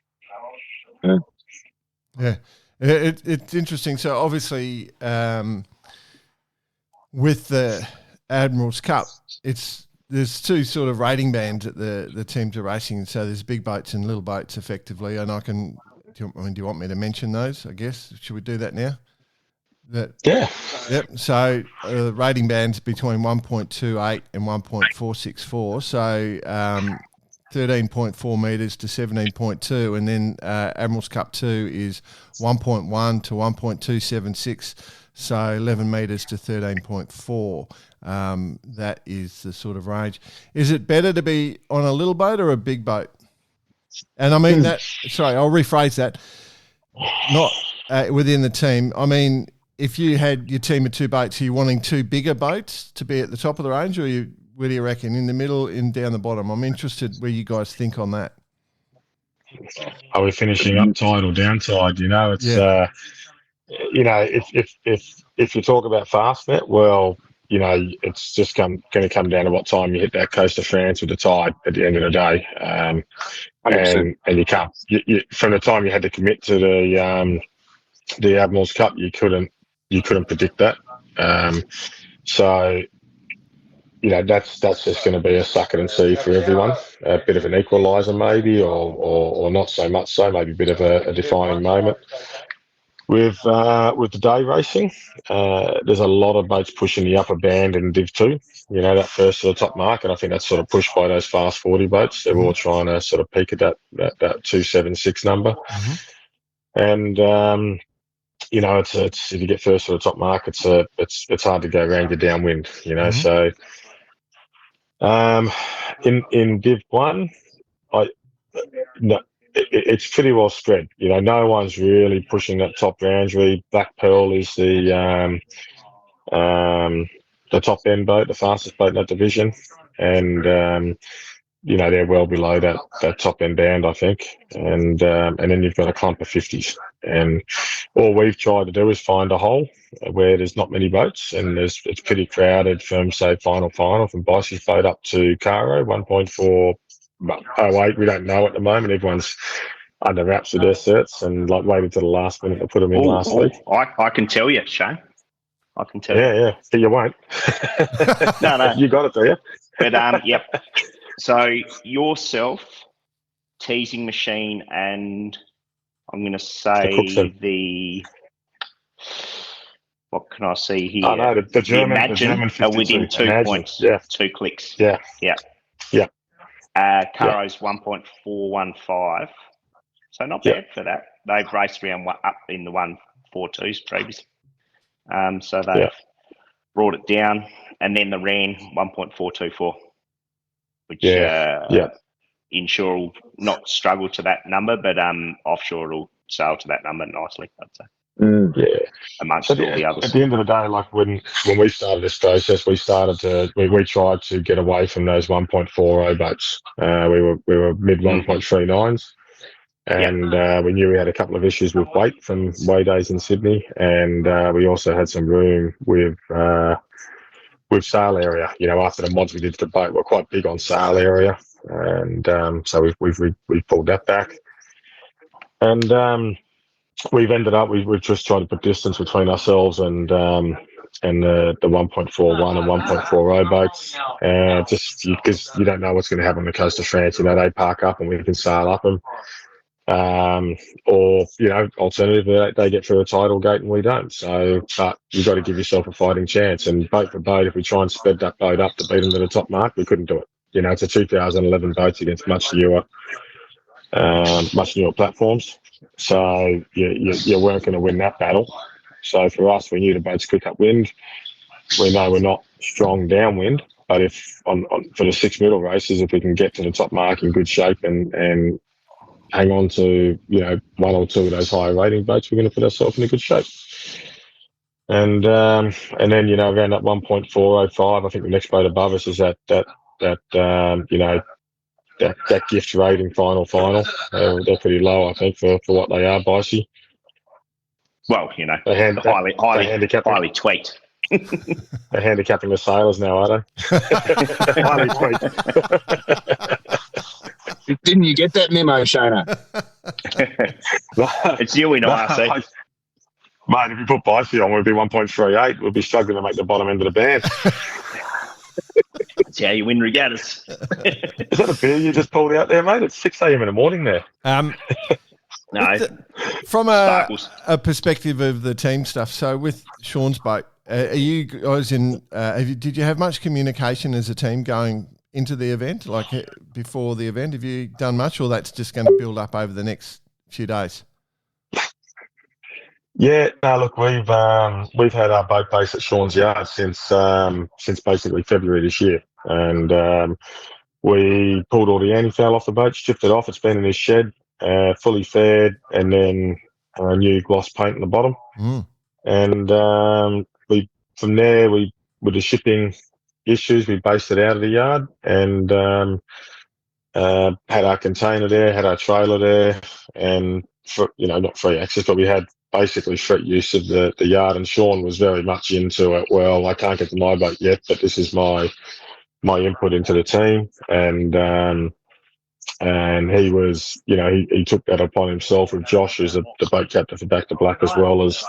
Yeah, it's interesting. So obviously, with the Admirals Cup, there's two sort of rating bands that the teams are racing. So there's big boats and little boats, effectively. And do you want me to mention those? I guess should we do that now? Yeah. Yep. So rating bands between 1.28 and 1.464. So 13.4 metres to 17.2, and then Admirals Cup 2 is 1.1 to 1.276, so 11 metres to 13.4. That is the sort of range. Is it better to be on a little boat or a big boat? And I mean that, sorry, I'll rephrase that. Not within the team. I mean, if you had your team of two boats, are you wanting two bigger boats to be at the top of the range, or where do you reckon? In the middle, down the bottom? I'm interested where you guys think on that. Are we finishing up tide or down tide? It's if you talk about Fastnet, well, it's just going to come down to what time you hit that coast of France with the tide at the end of the day, and you can't. From the time you had to commit to the Admirals Cup, you couldn't predict that. So. That's just going to be a suck it and see for everyone. A bit of an equaliser maybe, or not so much so, maybe a bit of a defining moment. With the day racing, there's a lot of boats pushing the upper band in Div 2, that first to the top mark, and I think that's sort of pushed by those fast 40 boats. They're all trying to sort of peak at that 276 number. And it's if you get first to the top mark, it's hard to go around your downwind. So in Div 1, it's pretty well spread. No one's really pushing that top boundary. Black Pearl is the top end boat, the fastest boat in that division, and they're well below that top end band, I think, and then you've got a clump of 50s, and all we've tried to do is find a hole where there's not many boats, and it's pretty crowded from, say, final from Bicey's boat up to Caro 1.408. We don't know at the moment. Everyone's under wraps with their certs and waited to the last minute to put them in last week. I can tell you, Shane. I can tell you. Yeah, but you won't. No. You got it, do you? But yep. So yourself, teasing machine, and I'm going to say what can I see here? Oh, no, the German are within 2 points. Yeah. 2 clicks. Yeah. Caro's 1.415. So not bad for that. They've raced around up in the 1.42s previously. So they've brought it down. And then the Ran 1.424, which inshore will not struggle to that number, but offshore it'll sail to that number nicely, I'd say. Amongst all the others. At the end of the day, when we started this process, we tried to get away from those 1.40 boats. We were mid 1.39s, and we knew we had a couple of issues with weight from way days in Sydney, and we also had some room with sail area. After the mods we did to the boat, we're quite big on sail area, and so we've pulled that back, and we've ended up we've just tried to put distance between ourselves and the 1.41 and 1.40 boats, just because you don't know what's going to happen on the coast of France. They park up and we can sail up them, or alternatively they get through a tidal gate and we don't. So, but you've got to give yourself a fighting chance. And boat for boat, if we try and sped that boat up to beat them to the top mark, we couldn't do it. It's a 2011 boats against much newer platforms. So you weren't going to win that battle. So for us, we knew the boat's quick upwind. We know we're not strong downwind, but if for the 6 middle races, if we can get to the top mark in good shape and hang on to one or two of those higher rating boats, we're going to put ourselves in a good shape. And then around that 1.405, I think the next boat above us is that gift rating final. They're pretty low, I think, for what they are, Bicey. Well, highly tweaked. They're handicapping the sailors now, are they? Highly tweaked. Didn't you get that memo, Shana? It's you in IRC. Mate, if you put Bicey on, we'd be 1.38. We'd be struggling to make the bottom end of the band. That's how you win regattas. Is that a beer you just pulled out there, mate? It's 6 a.m. in the morning there. No. From a perspective of the team stuff, so with Sean's boat, are you guys did you have much communication as a team going into the event, like before the event? Have you done much, or that's just going to build up over the next few days? Yeah, no, look, we've had our boat base at Sean's yard since basically February this year, and we pulled all the anti-foul off the boat, stripped it off. It's been in his shed, fully faired, and then new gloss paint on the bottom. And from there, with the shipping issues, we based it out of the yard and had our container there, had our trailer there, and not free access, but we had basically free use of the yard. And Sean was very much into it. Well, I can't get to my boat yet, but this is my input into the team, and he was, he took that upon himself with Josh, who's the boat captain for Back to Black, as well as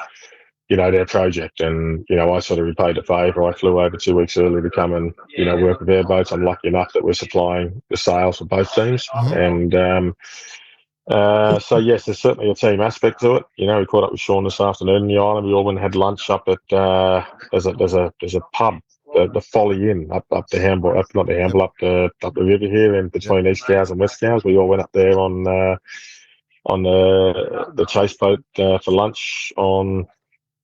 their project. And I sort of repaid the favour. I flew over 2 weeks early to come and work with their boats. I'm lucky enough that we're supplying the sails for both teams, and so yes, there's certainly a team aspect to it. We caught up with Sean this afternoon in the island. We all went and had lunch up at there's a pub, the Folly Inn up the Hamble, up the river here, in between East Cowes and West Cowes. We all went up there on on the chase boat for lunch on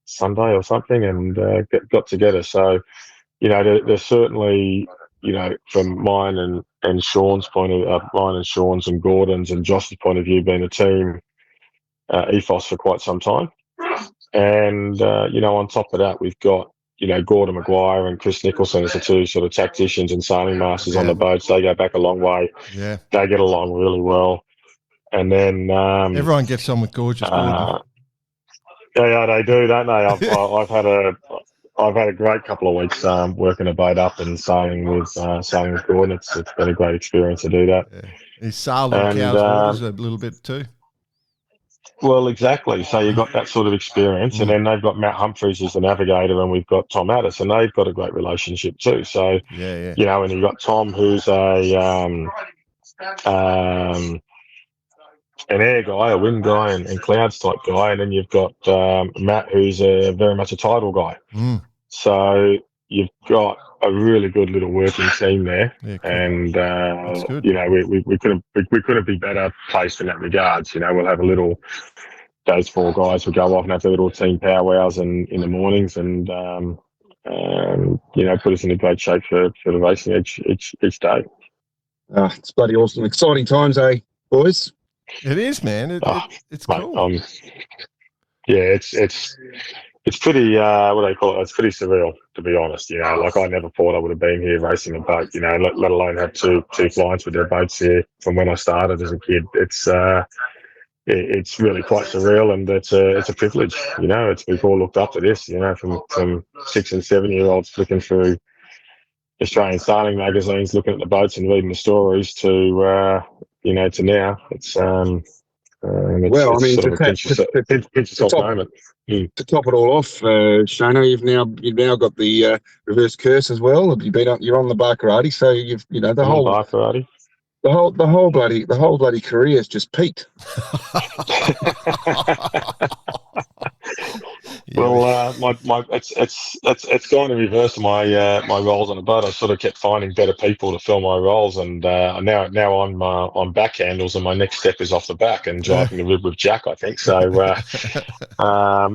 Sunday or something, and got together. So, there's certainly, from mine and Sean's point of mine and Sean's and Gordon's and Josh's point of view, being a team ethos for quite some time. And on top of that, we've got Gordon Maguire and Chris Nicholson as the two sort of tacticians and sailing masters on the boats. They go back a long way. Yeah, they get along really well. And then everyone gets on with Gorgeous Gordon. Yeah, they do, don't they? I've had a great couple of weeks working a boat up and sailing with Gordon. It's been a great experience to do that. Yeah. He's sailed on Cow's waters a little bit too. Well, exactly. So you've got that sort of experience, and then they've got Matt Humphries as the navigator, and we've got Tom Addis, and they've got a great relationship too. So, and you've got Tom, who's an air guy, a wind guy, and clouds type guy, and then you've got Matt, who's very much a tidal guy. So you've got a really good little working team there, and we couldn't be better placed in that regards. We'll have those four guys will go off and have their little team powwows in the mornings, and put us in a great shape for the racing each day. It's bloody awesome, exciting times, boys? It is, man. It's cool. It's pretty, what do they call it? It's pretty surreal, to be honest. Like I never thought I would have been here racing a boat, let alone have two clients with their boats here from when I started as a kid. It's really quite surreal, and it's a privilege. We've all looked up to this, from 6 and 7 year olds flicking through Australian sailing magazines, looking at the boats and reading the stories to now. It's to top it all off, Shano, you've now got the reverse curse as well. You're on the Barcarati, so you've the whole Barcarati. The whole bloody career has just peaked. Well, it's gone in reverse of my roles on the boat. I sort of kept finding better people to fill my roles, and now I'm on back handles, and my next step is off the back and driving the rib with Jack, I think. So, I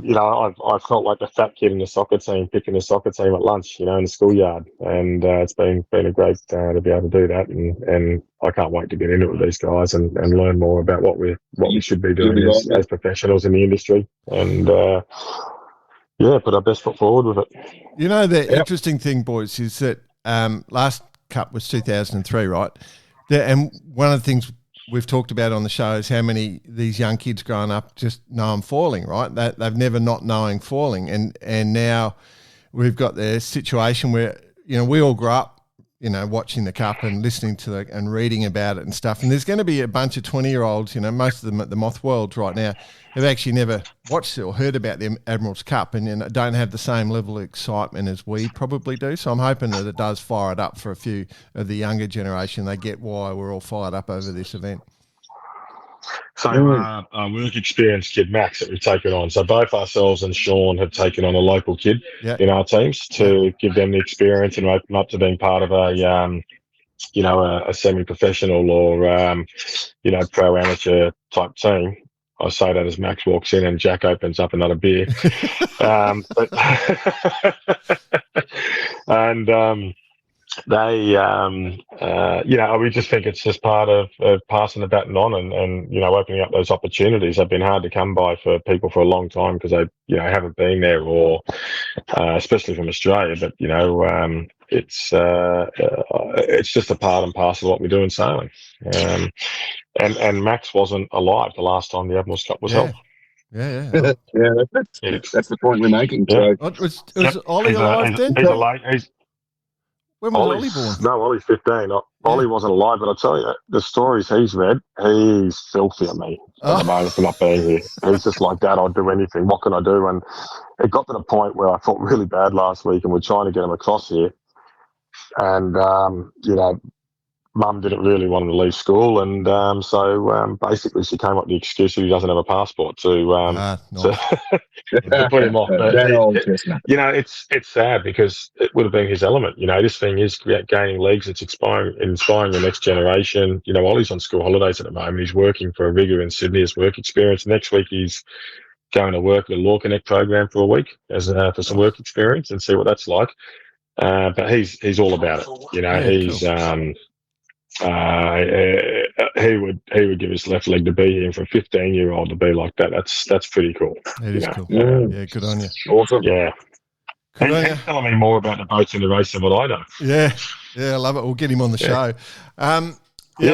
felt like the fat kid in the soccer team, picking the soccer team at lunch, in the schoolyard, and it's been a great to be able to do that, and I can't wait to get into it with these guys and learn more about what we should be doing as professionals in the industry, and put our best foot forward with it. The interesting thing, boys, is that last Cup was 2003, right? And one of the things we've talked about on the show is how many these young kids growing up just know I'm falling, right? They've never not knowing falling, and now we've got the situation where we all grew up watching the Cup and listening to and reading about it and stuff. And there's going to be a bunch of 20-year-olds, most of them at the Moth Worlds right now, who've actually never watched it or heard about the Admirals Cup and don't have the same level of excitement as we probably do. So I'm hoping that it does fire it up for a few of the younger generation. They get why we're all fired up over this event. So our work experience kid, Max, that we've taken on. So both ourselves and Sean have taken on a local kid in our teams to give them the experience and open up to being part of a semi-professional or, pro-amateur type team. I say that as Max walks in and Jack opens up another beer. We just think it's just part of passing the baton on and opening up those opportunities. They've been hard to come by for people for a long time because they haven't been there, or especially from Australia. But it's just a part and parcel of what we do in sailing. And Max wasn't alive the last time the Admirals Cup was held. Yeah. That's the point we're making. Yeah. So. Was Ollie alive then? When was Ollie born? No, Ollie's 15. Ollie wasn't alive, but I tell you, the stories he's read, he's filthy at me at the moment for not being here. He's just like, Dad, I'll do anything. What can I do? And it got to the point where I felt really bad last week, and we're trying to get him across here. And, Mum didn't really want him to leave school, and so basically she came up with the excuse that he doesn't have a passport to put him off. But that old chestnut. it's sad because it would have been his element. This thing is gaining legs. It's inspiring the next generation. Ollie's on school holidays at the moment. He's working for a rigger in Sydney as work experience. Next week he's going to work at the Law Connect program for a week for some work experience and see what that's like. But he's all about it. He's cool. He would give his left leg to be here for a 15-year-old to be like that. That's pretty cool. It is cool. Yeah, good on you. Awesome. Yeah. Good on you. He's telling me more about the boats in the race than what I know. Yeah, I love it. We'll get him on the show. I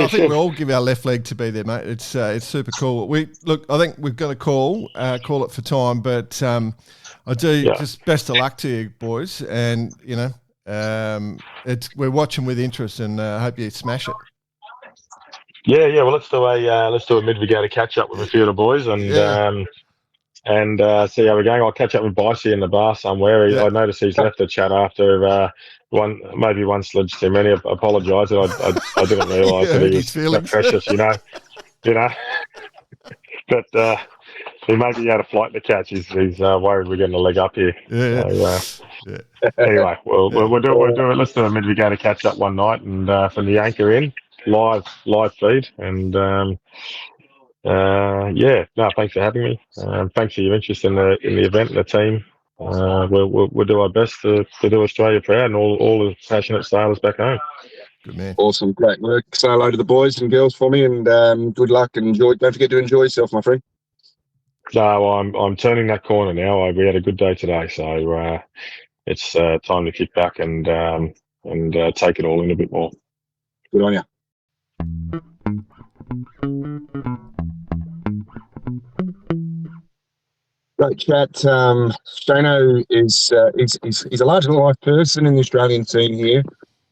think we all give our left leg to be there, mate. It's super cool. I think we've got to call it for time, but I do just best of luck to you, boys, and we're watching with interest, and I hope you smash it. Yeah. Well, let's do a mid-regatta catch up with a few of the boys, and see how we're going. I'll catch up with Bicey in the bar somewhere. I noticed he's left the chat after one sledge too many. I apologise. I didn't realise that he was that precious, But he maybe had a flight to catch. He's worried we're getting a leg up here. Anyway, we'll do it. Let's do a mid-regatta catch up one night, and from the anchor in live feed, and thanks for having me. Thanks for your interest in the event and the team. We'll do our best to do Australia proud and all the passionate sailors back home. Good man. Awesome, great work. Say hello to the boys and girls for me, and good luck and enjoy. Don't forget to enjoy yourself, my friend. So I'm turning that corner now. We had a good day today, so it's time to kick back and take it all in a bit more. Good on you. Great chat. Shano is a larger than life person in the Australian scene here.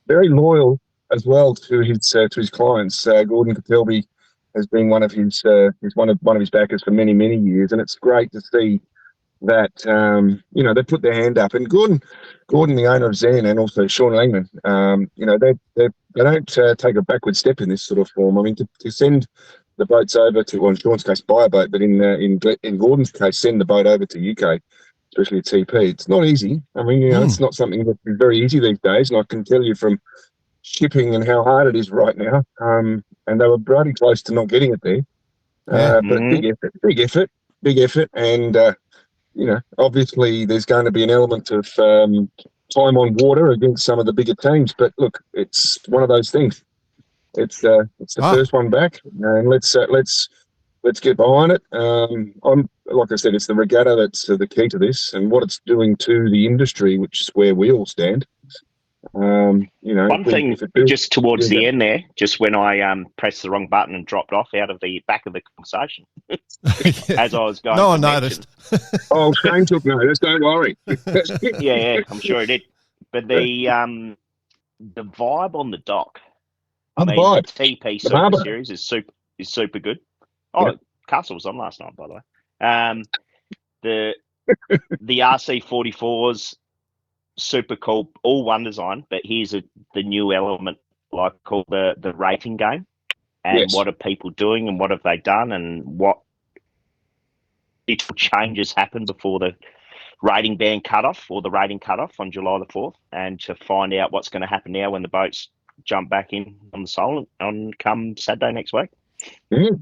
Very loyal as well to his clients. Gordon Catelby has been one of his backers for many years, and it's great to see that they put their hand up. And Gordon, the owner of Zen, and also Sean Langman, they don't take a backward step in this sort of form. I mean, to send the boats over to, well, in Sean's case, buy a boat, but in Gordon's case, send the boat over to UK, especially at TP. It's not easy. I mean, it's not something that's very easy these days, and I can tell you from shipping and how hard it is right now. And they were bloody close to not getting it there. But big effort, and obviously there's going to be an element of time on water against some of the bigger teams. But look, it's one of those things. It's the first one back, and let's get behind it. Like I said, it's the regatta that's the key to this, and what it's doing to the industry, which is where we all stand. One thing just towards the end there, just when I pressed the wrong button and dropped off out of the back of the conversation, as I was going. No one noticed. Oh, Shane took notice. Don't worry. yeah, I'm sure it did. But the vibe on the dock. I mean, the TP Super Series is super good. Oh, Castle was on last night, by the way. The RC44s, super cool, all one design. But here's the new element, like called the rating game, and what are people doing, and what have they done, and what little changes happen before the rating ban cutoff or the rating cutoff on July the 4th, and to find out what's going to happen now when the boats jump back in on the Soul on come Saturday next week. It's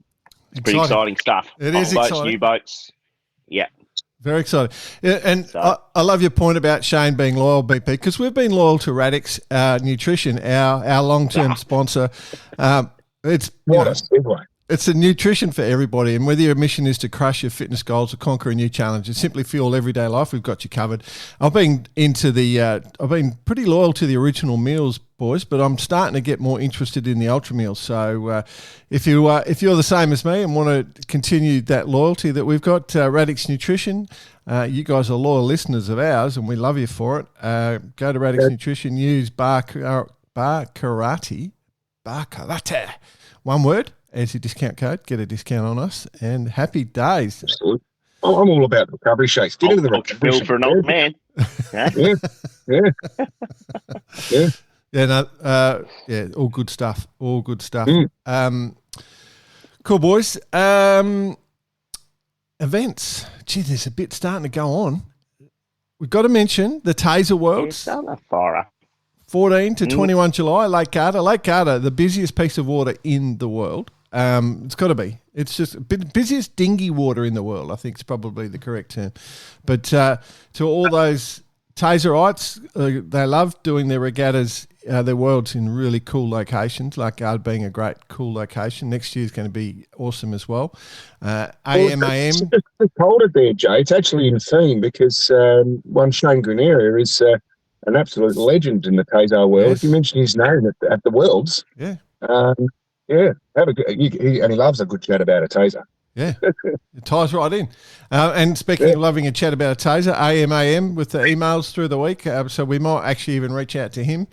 pretty exciting stuff. It is exciting. New boats. Yeah. Very exciting. Yeah, and I love your point about Shane being loyal, BP, because we've been loyal to Radix Nutrition, our long-term sponsor. It's It's a nutrition for everybody, and whether your mission is to crush your fitness goals or conquer a new challenge, it's simply fuel everyday life. We've got you covered. I've been pretty loyal to the original meals, boys, but I'm starting to get more interested in the ultra meals. So if you're the same as me and want to continue that loyalty that we've got, Radix Nutrition, you guys are loyal listeners of ours, and we love you for it. Go to Radix Nutrition, use Bar Karate, one word, as your discount code, get a discount on us, and happy days. Absolutely. I'm all about recovery shakes. Get into the recovery shake. For an old man. Yeah. Yeah, no, all good stuff. All good stuff. Cool, boys. Events. Gee, there's a bit starting to go on. We've got to mention the Taser Worlds. It's fire. 14 to 21 July, Lake Garda. Lake Garda, the busiest piece of water in the world. It's got to be. It's just busiest dinghy water in the world, I think is probably the correct term. But to all those Taserites, they love doing their regattas, their worlds in really cool locations, Lake Garda being a great, cool location. Next year's going to be awesome as well. AM. It's colder there, Jay. It's actually insane because one Shane Guarnaria is an absolute legend in the Taser world. Yes. You mentioned his name at the Worlds. Yeah. Have a good, and he loves a good chat about a Taser. Yeah, it ties right in. And speaking of loving a chat about a Taser, AM with the emails through the week. So we might actually even reach out to him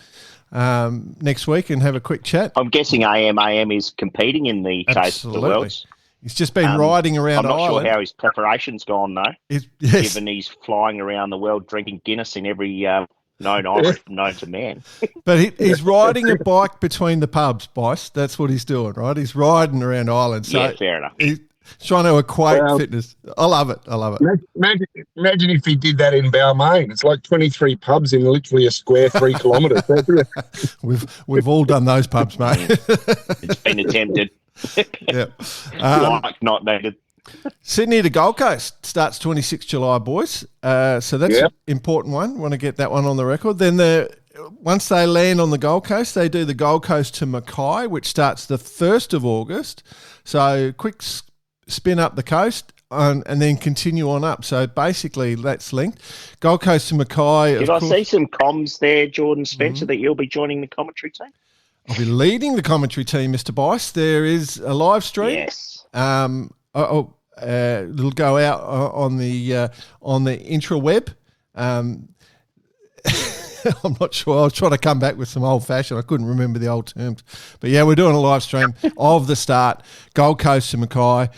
next week and have a quick chat. I'm guessing AM is competing in the Taser Worlds. He's just been riding around I'm not Ireland. sure how his preparation's gone, though, given he's flying around the world drinking Guinness in every known to man. But he's riding a bike between the pubs, Bicey. That's what he's doing, right? He's riding around Ireland. So yeah, fair enough. He's trying to equate fitness. I love it. Imagine if he did that in Balmain. It's like 23 pubs in literally a square 3 kilometres. We've all done those pubs, mate. It's been attempted. Yeah. Like not needed. Sydney to Gold Coast starts 26 July, boys. So that's an important one. Want to get that one on the record. Then once they land on the Gold Coast, they do the Gold Coast to Mackay, which starts the 1st of August. So quick spin up the coast and then continue on up. So basically that's linked. Gold Coast to Mackay. Did I see some comms there, Jordan Spencer, that you'll be joining the commentary team? I'll be leading the commentary team, Mr. Bicey. There is a live stream. Yes. It'll go out on the intraweb. I'm not sure. I was trying to come back with some old-fashioned. I couldn't remember the old terms. But, yeah, we're doing a live stream of the start, Gold Coast to Mackay.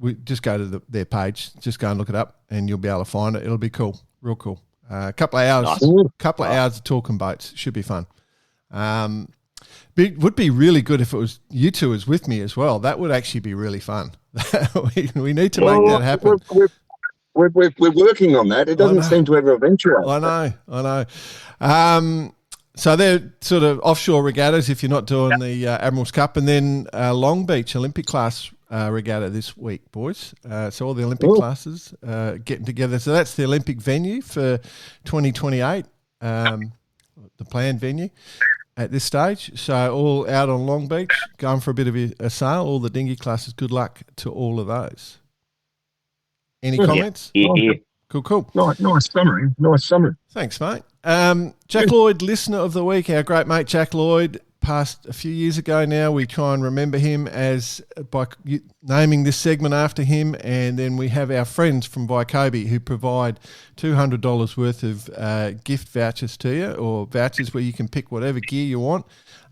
We just go to their page. Just go and look it up, and you'll be able to find it. It'll be cool, real cool. A couple of hours of talking boats. Should be fun. It would be really good if it was you two was with me as well. That would actually be really fun. we need to make that happen. We're working on that. It doesn't seem to ever eventuate. I know. So they're sort of offshore regattas if you're not doing the Admirals Cup, and then Long Beach Olympic class regatta this week, boys. So all the Olympic classes getting together. So that's the Olympic venue for 2028, the planned venue at this stage. So all out on Long Beach, going for a bit of a sail, all the dinghy classes. Good luck to all of those. Any comments? Yeah. Cool. Nice summary. Thanks, mate. Jack Lloyd, listener of the week, our great mate Jack Lloyd, passed a few years ago now. We try and remember him by naming this segment after him, and then we have our friends from Vycobi who provide $200 worth of gift vouchers to you, or vouchers where you can pick whatever gear you want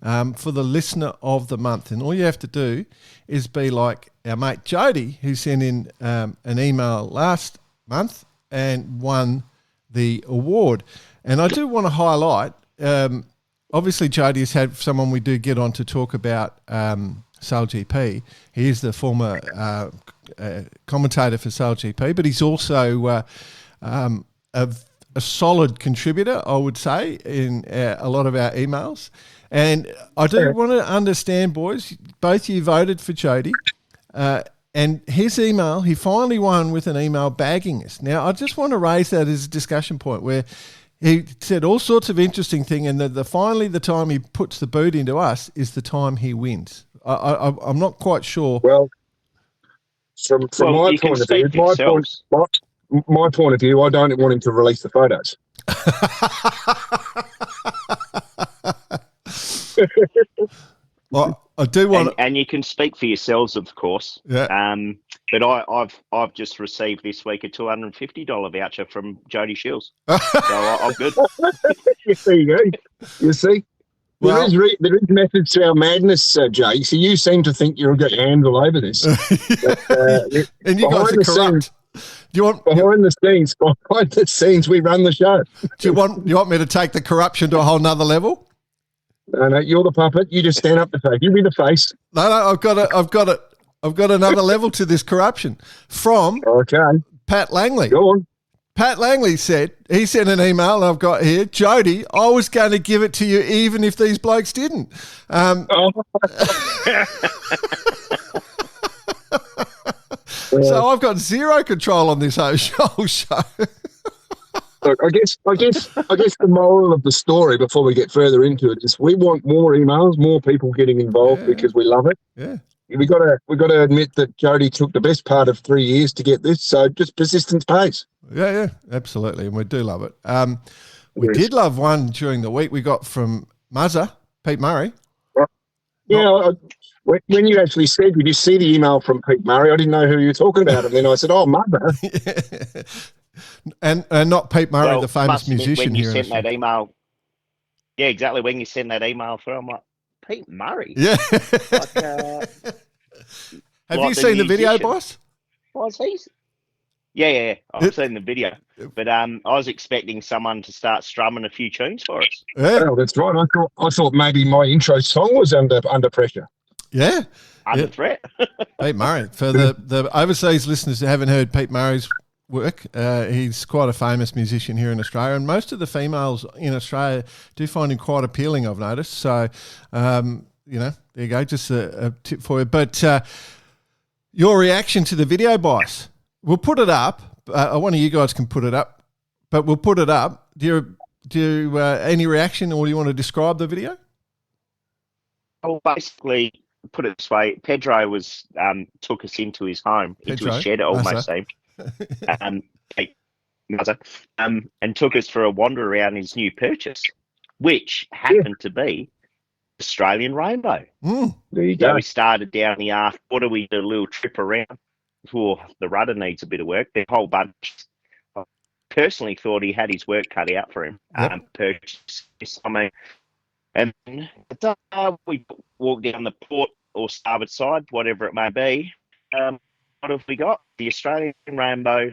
for the listener of the month. And all you have to do is be like our mate Jody, who sent in an email last month and won the award. And I do want to highlight, obviously Jody has had someone we do get on to talk about Sail GP. He is the former commentator for Sail GP, but he's also a solid contributor, I would say, in a lot of our emails. And I do want to understand, boys, both you voted for Jody. And his email, he finally won with an email bagging us. Now, I just want to raise that as a discussion point where he said all sorts of interesting things, and finally the time he puts the boot into us is the time he wins. I'm not quite sure. Well, from my point of view, my point of view, I don't want him to release the photos. Well, I do want, and you can speak for yourselves, of course. Yeah. But I've just received this week a $250 voucher from Jody Shields, so I'm good. You see, well, there is methods to our madness, Jay. So you seem to think you'll get handle over this, and you guys are corrupt. Behind the scenes, we run the show. Do you want me to take the corruption to a whole nother level? No, you're the puppet. You just stand up the face. You be the face. No, I've got another level to this corruption from Pat Langley. Go on. Pat Langley said, he sent an email I've got here, Jody, I was going to give it to you even if these blokes didn't. So I've got zero control on this whole show. Look, I guess the moral of the story before we get further into it is we want more emails, more people getting involved because we love it. Yeah. We got to admit that Jody took the best part of 3 years to get this, so just persistence pays. Yeah, absolutely, and we do love it. We did love one during the week we got from Muzza, Pete Murray. Yeah, when you actually said, did you see the email from Pete Murray? I didn't know who you were talking about, and then I said, oh, Mother. Yeah. And not Pete Murray, the famous musician when you here. Sent that email. Yeah, exactly. When you sent that email through, I'm like, Pete Murray? Yeah. Have you seen the video, boss? Was he? Yeah. I've seen the video. But I was expecting someone to start strumming a few tunes for us. Yeah. Oh, that's right. I thought maybe my intro song was under pressure. Yeah. Under threat. Pete Murray. For the overseas listeners who haven't heard Pete Murray's work, he's quite a famous musician here in Australia, and most of the females in Australia do find him quite appealing, I've noticed. So, there you go, just a tip for you. But your reaction to the video, boss, we'll put it up. One of you guys can put it up, but we'll put it up. Do you any reaction, or do you want to describe the video? Well, basically, put it this way, Pedro was took us into his home, into his shed, it almost seemed. And took us for a wander around his new purchase, which happened to be Australian Rainbow. There you So go. we started down the aft. What do we do? A little trip around. Oh, the rudder needs a bit of work. The whole bunch. I personally thought he had his work cut out for him. Purchase. And we walked down the port or starboard side, whatever it may be. What have we got? The Australian Rainbow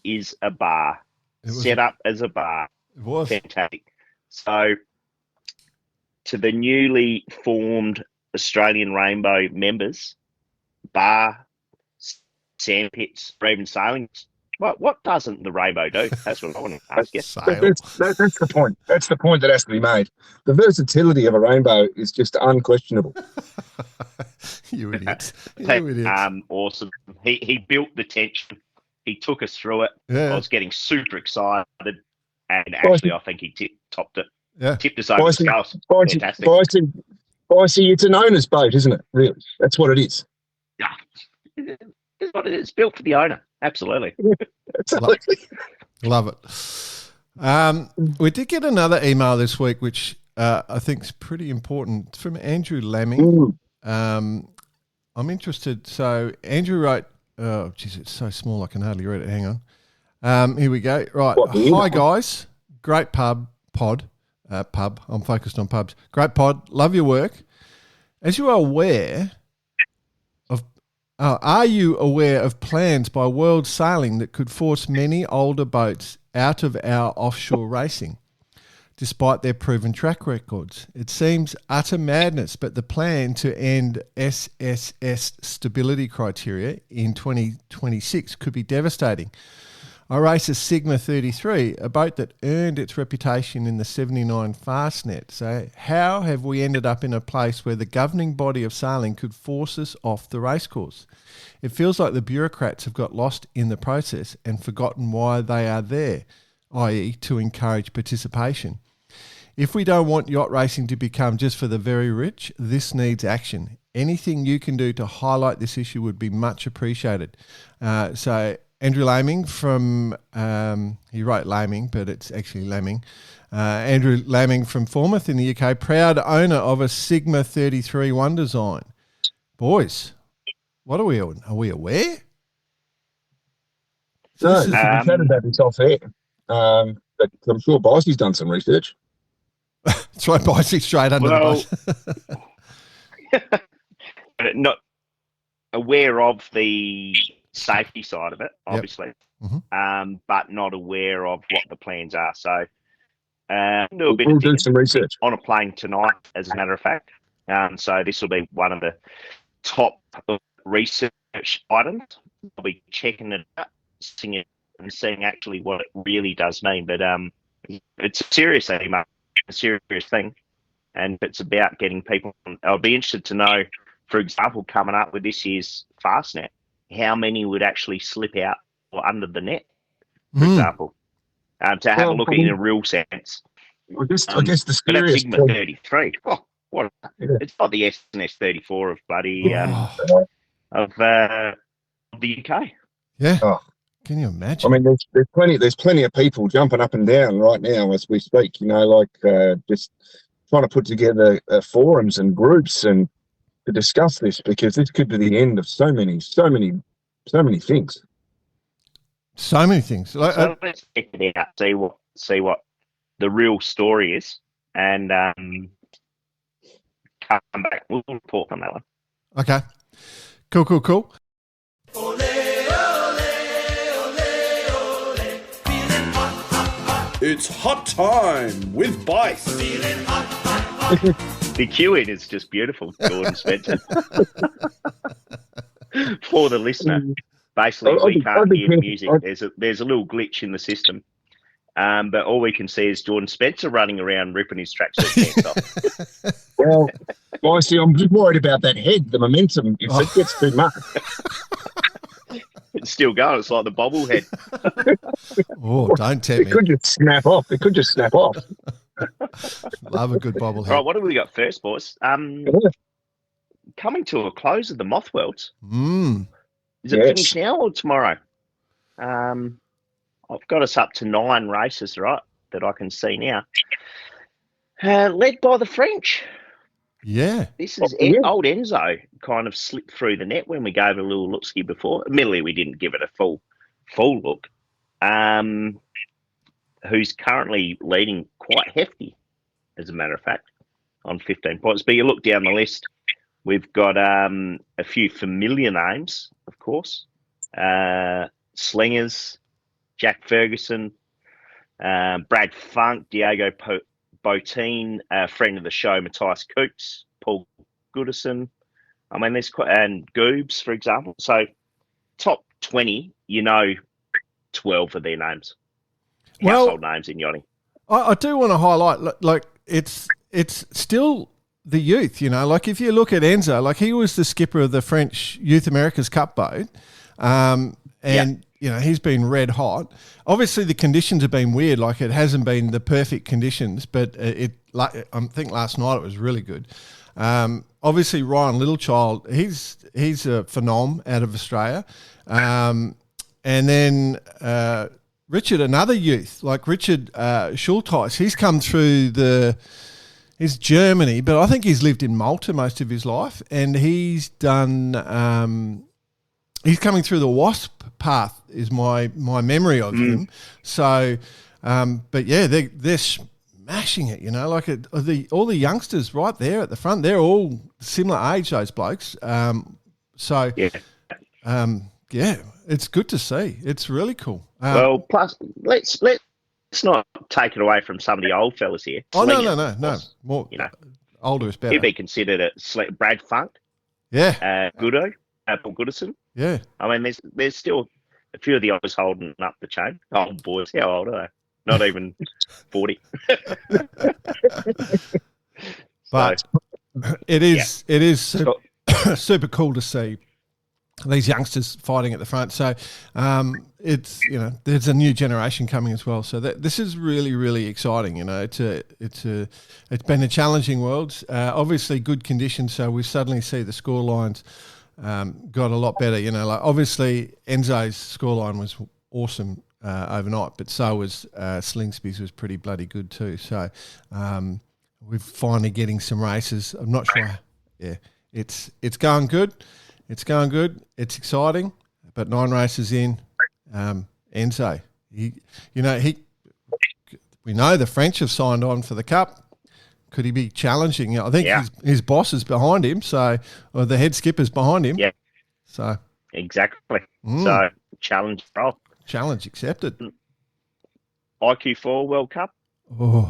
is a bar, set up as a bar. It was fantastic. So, to the newly formed Australian Rainbow members, bar, sandpits, or even sailing. What doesn't the Rainbow do? That's what I want to ask you. That's the point. That's the point that has to be made. The versatility of a rainbow is just unquestionable. You idiots. Awesome. He built the tension. He took us through it. Yeah. I was getting super excited. And actually, I think he topped it. Yeah. Tipped us over the scales. Fantastic. Bicey, it's an owner's boat, isn't it? Really? That's what it is. Yeah. It's what it is. Built for the owner. Absolutely. Absolutely. Love it. We did get another email this week, which I think is pretty important. It's from Andrew Lamming. I'm interested. So Andrew wrote, oh, geez, it's so small I can hardly read it. Hang on. Here we go. Right. Hi, guys. Great pod. I'm focused on pubs. Great pod. Love your work. As you are aware of, are you aware of plans by World Sailing that could force many older boats out of our offshore racing, despite their proven track records? It seems utter madness, but the plan to end SSS stability criteria in 2026 could be devastating. I race a Sigma 33, a boat that earned its reputation in the 79 Fastnet. So how have we ended up in a place where the governing body of sailing could force us off the racecourse? It feels like the bureaucrats have got lost in the process and forgotten why they are there, i.e. to encourage participation. If we don't want yacht racing to become just for the very rich, this needs action. Anything you can do to highlight this issue would be much appreciated. So Andrew Laming from, he wrote Laming, but it's actually Lamming. Andrew Laming from Falmouth in the UK, proud owner of a Sigma 33 One Design. Boys, what are we aware? No, we chatted about this off air. But I'm sure Bicey's done some research. Throw Bicey straight under the bus. Not aware of the safety side of it, obviously, but not aware of what the plans are. So We'll do some research on a plane tonight, as a matter of fact. So this will be one of the top research items. I'll be checking it out, seeing it, and seeing actually what it really does mean. But it's a serious thing, a serious thing, and it's about getting people. I'll be interested to know, for example, coming up with this year's Fastnet, how many would actually slip out or under the net, for example, to have a look at it in a real sense. I guess the But that's scariest Sigma 33. Oh, what? It's not the SNS 34 of bloody of the UK. Yeah. Oh. Can you imagine? I mean, there's plenty of people jumping up and down right now as we speak. You know, like just trying to put together forums and groups and to discuss this, because this could be the end of so many things. So many things. Like, so let's check it out, see what the real story is, and come back. We'll report on that one. Okay. Cool. It's hot time with Bicey. The cue-in is just beautiful, Jordan Spencer. For the listener, basically we can't hear the music. There's a little glitch in the system. But all we can see is Jordan Spencer running around ripping his tracksuit pants off. Well, Bicey, I'm just worried about that head, the momentum, if it gets too much. It's still going. It's like the bobblehead. Oh, don't tempt me. It could just snap off. Love a good bobblehead. All right, what have we got first, boys? Coming to a close of the Moth Worlds. Is it finished now or tomorrow? I've got us up to 9 races, right, that I can see now. Led by the French. Yeah. This is old Enzo kind of slipped through the net when we gave it a little look-ski before. Admittedly, we didn't give it a full look. Who's currently leading quite hefty, as a matter of fact, on 15 points. But you look down the list, we've got a few familiar names, of course. Slingers, Jack Ferguson, Brad Funk, Diego Botine, friend of the show, Matthias Coots, Paul Goodison. I mean, there's and Goobs, for example. So, top 20, 12 of their names, household names in yachting. I do want to highlight, like, it's still the youth, like if you look at Enzo, like he was the skipper of the French Youth America's Cup boat, he's been red hot. Obviously, the conditions have been weird. Like it hasn't been the perfect conditions, but I think last night it was really good. Obviously, Ryan Littlechild, he's a phenom out of Australia, and then Richard, another youth like Richard Schulteis, he's come through he's Germany, but I think he's lived in Malta most of his life, and he's done. He's coming through the WASP path is my memory of him. So, but yeah, they're smashing it, like all the youngsters right there at the front, they're all similar age, those blokes. It's good to see. It's really cool. Well, plus let's not take it away from some of the old fellas here. No. More, older is better. He'd be considered Brad Funk. Yeah. Paul Goodison. Yeah. I mean, there's still a few of the others holding up the chain. Oh, boys, how old are they? Not even 40. But it is super cool to see these youngsters fighting at the front. So it's there's a new generation coming as well. So this is really, really exciting. It's been a challenging world. Obviously, good conditions. So we suddenly see the score lines got a lot better. Like obviously Enzo's scoreline was awesome overnight, but so was Slingsby's was pretty bloody good too. So we're finally getting some races. I'm not sure. Yeah, it's going good. It's going good. It's exciting. But 9 races in, Enzo, we know the French have signed on for the Cup. Could he be challenging? I think his boss is behind him, or the head skipper's behind him. Yeah. So exactly. So challenge accepted. IQ4 World Cup.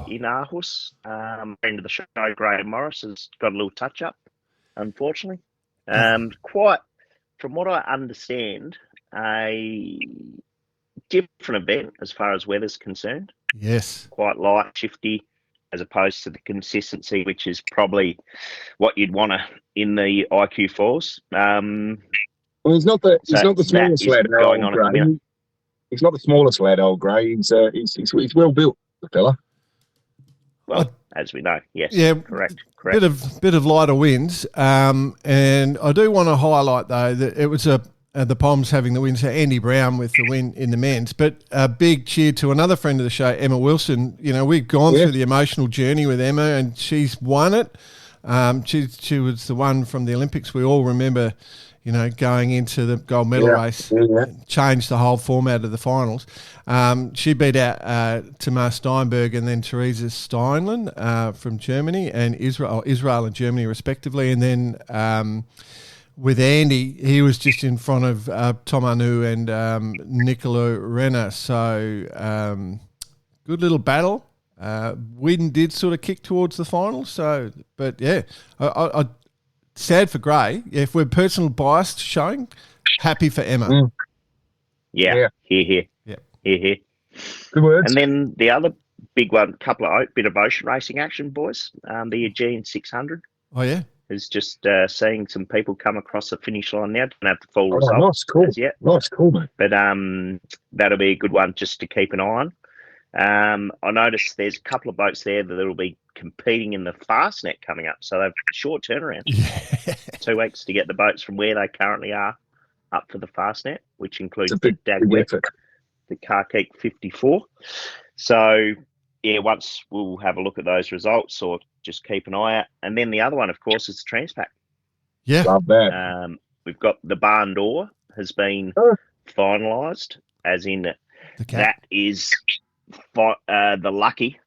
in Aarhus. Friend of the show, Graham Morris, has got a little touch-up, unfortunately. Quite, from what I understand, a different event as far as weather's concerned. Yes. Quite light, shifty, as opposed to the consistency, which is probably what you'd want in the IQ4s. Well, he's not the smallest lad. Going on at the minute. He's not the smallest lad, old Gray. He's well built, the fella. Well, as we know, yes. Yeah, correct. Bit of lighter winds, and I do want to highlight though that it was the Poms having the win, so Andy Brown with the win in the men's. But a big cheer to another friend of the show, Emma Wilson. You know, we've gone through the emotional journey with Emma, and she's won it. She was the one from the Olympics. We all remember, you know, going into the gold medal race, changed the whole format of the finals. She beat out Tamar Steinberg and then Theresa Steinlen from Germany and Israel and Germany respectively. And then with Andy, he was just in front of Tom Anu and Nicola Renner. So good little battle. Wind did sort of kick towards the final. So, but yeah, I sad for Gray. If we're personal biased showing, happy for Emma. Here. Yeah. Here. Good words. And then the other big one, bit of ocean racing action, boys. The Aegean 600. Oh, yeah. Is just seeing some people come across the finish line now. Don't have the full result nice, cool. as yet. Nice, cool, mate. But that'll be a good one just to keep an eye on. I noticed there's a couple of boats there that will be competing in the Fastnet coming up. So they've short turnaround. 2 weeks to get the boats from where they currently are up for the Fastnet, which includes the Dagwet, the Carkeek 54. So, yeah, once we'll have a look at those results or just keep an eye out. And then the other one, of course, is the Transpac. Yeah. Love that. We've got the Barn Door has been finalised, as in that is the Lucky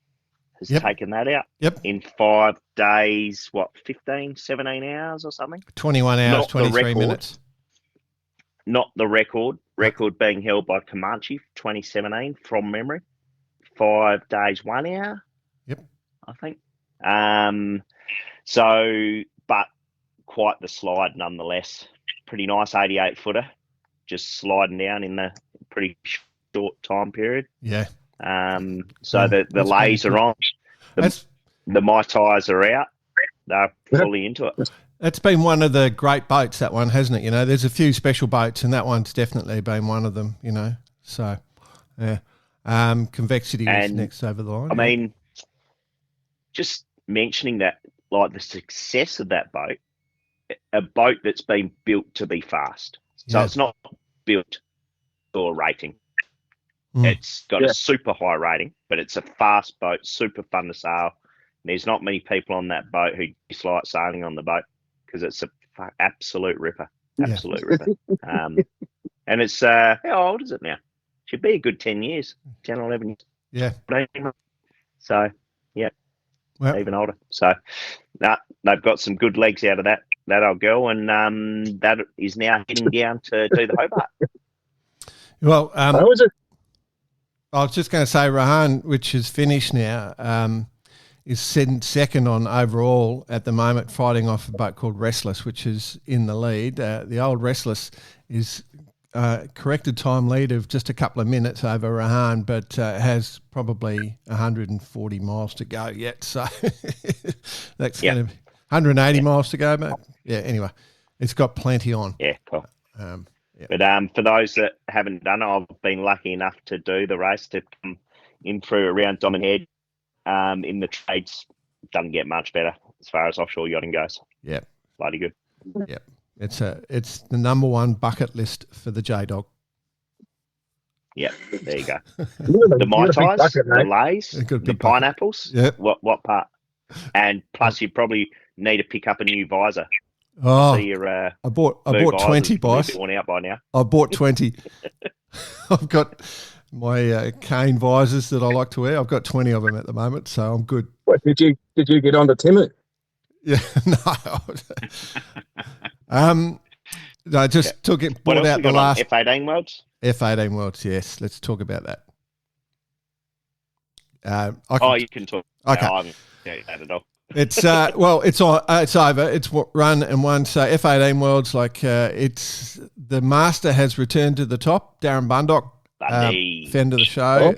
has taken that out in 5 days, 17 hours or something? 21 hours, not 23 minutes. Not the record being held by Comanche 2017 from memory. 5 days, 1 hour. Yep. I think. So, but quite the slide nonetheless. Pretty nice 88-footer, just sliding down in the pretty short time period. Yeah. So the lays are on. The Mai Tais are out. They're fully into it. It's been one of the great boats, that one, hasn't it? You know, there's a few special boats, and that one's definitely been one of them, you know. So, yeah. Convexity is next over the line. I mean, just mentioning that, like the success of that boat, a boat that's been built to be fast. So it's not built for rating. It's got a super high rating, but it's a fast boat, super fun to sail. There's not many people on that boat who dislike sailing on the boat because it's an absolute ripper. Absolute ripper. And it's, how old is it now? Should be a good 10 years, 10 or 11 years. Yeah. So, yeah, even older. So, they've got some good legs out of that old girl, and that is now heading down to do the Hobart. Well, how is it? I was just going to say Rahan, which is finished now, is second on overall at the moment, fighting off a boat called Restless, which is in the lead. The old Restless is corrected time lead of just a couple of minutes over Rahan, but has probably 140 miles to go yet. So that's going to be 180 miles to go. But yeah, anyway, it's got plenty on. Yeah, cool. But for those that haven't done it, I've been lucky enough to do the race to come in through around Diamond Head in the trades. Doesn't get much better as far as offshore yachting goes. Yeah. Bloody good. Yep. It's the number one bucket list for the J-Dog. Yeah, there you go. The Mai Tais, the lays, the pineapples. Yep. What part? And plus you probably need to pick up a new visor. Oh, so I bought 20, boys. Worn out by now. I bought 20. I've got my cane visors that I like to wear. I've got 20 of them at the moment, so I'm good. What did you get on to Timmy? Yeah, no. I just took it. Bought out the last F18 Worlds. F18 Worlds. Yes, let's talk about that. You can talk. Okay. No, I haven't that at all. It's it's on. It's over. It's run and won. So F18 Worlds, it's the master has returned to the top. Darren Bundock, friend of the show,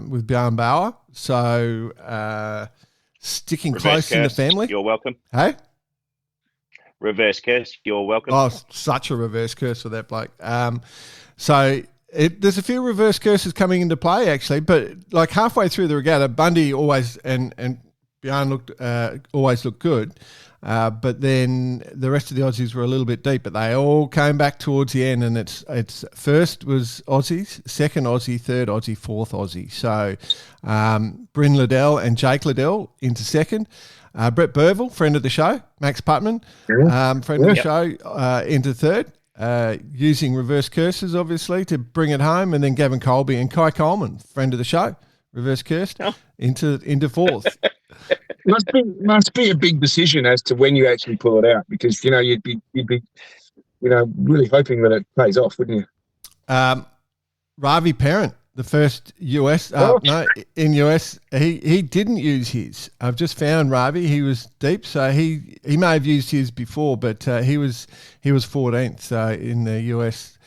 with Bjorn Bauer. So sticking Reverse close in the curse, family. You're welcome. Hey. Reverse curse. You're welcome. Oh, such a reverse curse for that bloke. So. There's a few reverse curses coming into play actually, but like halfway through the regatta, Bundy always and Bjorn always looked good, but then the rest of the Aussies were a little bit deep. But they all came back towards the end, and it's first was Aussies, second Aussie, third Aussie, fourth Aussie. So Bryn Liddell and Jake Liddell into second. Brett Burville, friend of the show, Max Putman, friend of the show, into third. Using reverse curses, obviously, to bring it home, and then Gavin Colby and Kai Coleman, friend of the show, reverse cursed into fourth. Must be a big decision as to when you actually pull it out, because you'd be really hoping that it pays off, wouldn't you? Ravi Parent, the first US, in US, he didn't use his. I've just found Ravi. He was deep, so he may have used his before, but he was 14th. So in the US,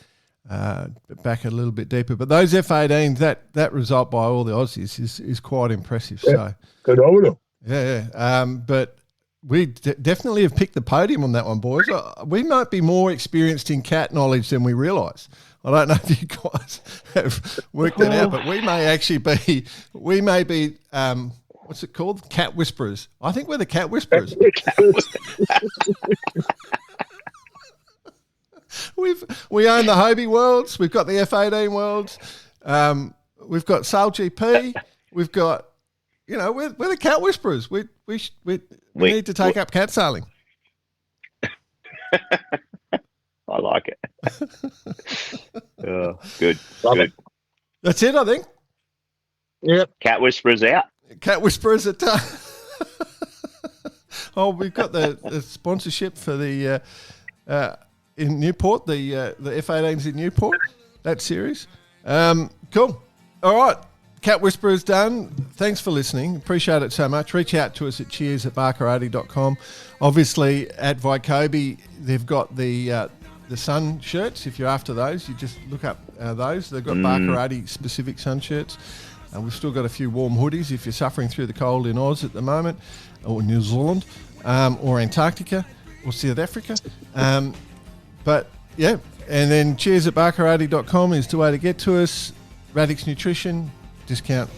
back a little bit deeper. But those F18s, that result by all the Aussies is quite impressive. Yeah, so phenomenal. Yeah. But we definitely have picked the podium on that one, boys. We might be more experienced in cat knowledge than we realise. I don't know if you guys have worked it out, but we may be, what's it called? Cat whisperers. I think we're the cat whisperers. We own the Hobie Worlds. We've got the F18 Worlds. We've got Sail GP. We've got, we're the cat whisperers. We need to take up cat sailing. I like it. Good. That's it, I think. Yep. Cat Whisperers out. Cat Whisperers at we've got the sponsorship for the in Newport, the F18s in Newport, that series. Cool. All right. Cat Whisperers done. Thanks for listening. Appreciate it so much. Reach out to us at cheers@barkarati.com. Obviously, at Vycobi, they've got the sun shirts. If you're after those, you just look up those. They've got Barkarati specific sun shirts. We've still got a few warm hoodies if you're suffering through the cold in Oz at the moment, or New Zealand, or Antarctica, or South Africa. But yeah, and then cheers@barkarati.com is the way to get to us. Radix Nutrition, discount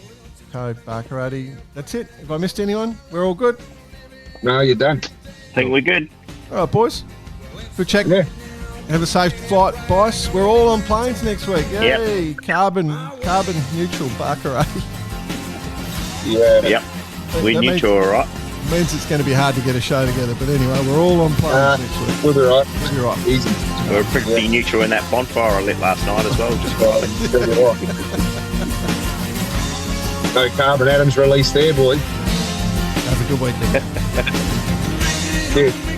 code Barkarati. That's it. If I missed anyone, we're all good. No, you're done. I think we're good. All right, boys. Good check. Yeah. Have a safe flight, Bice. We're all on planes next week. Yay! Yep. Carbon neutral Barkarati. Yeah. Yep. We're neutral, all right. Means it's going to be hard to get a show together. But anyway, we're all on planes next week. We'll be right. We'll be right. Easy. We were pretty neutral in that bonfire I lit last night as well. Just No carbon atoms released there, boy. Have a good week, then. Cheers.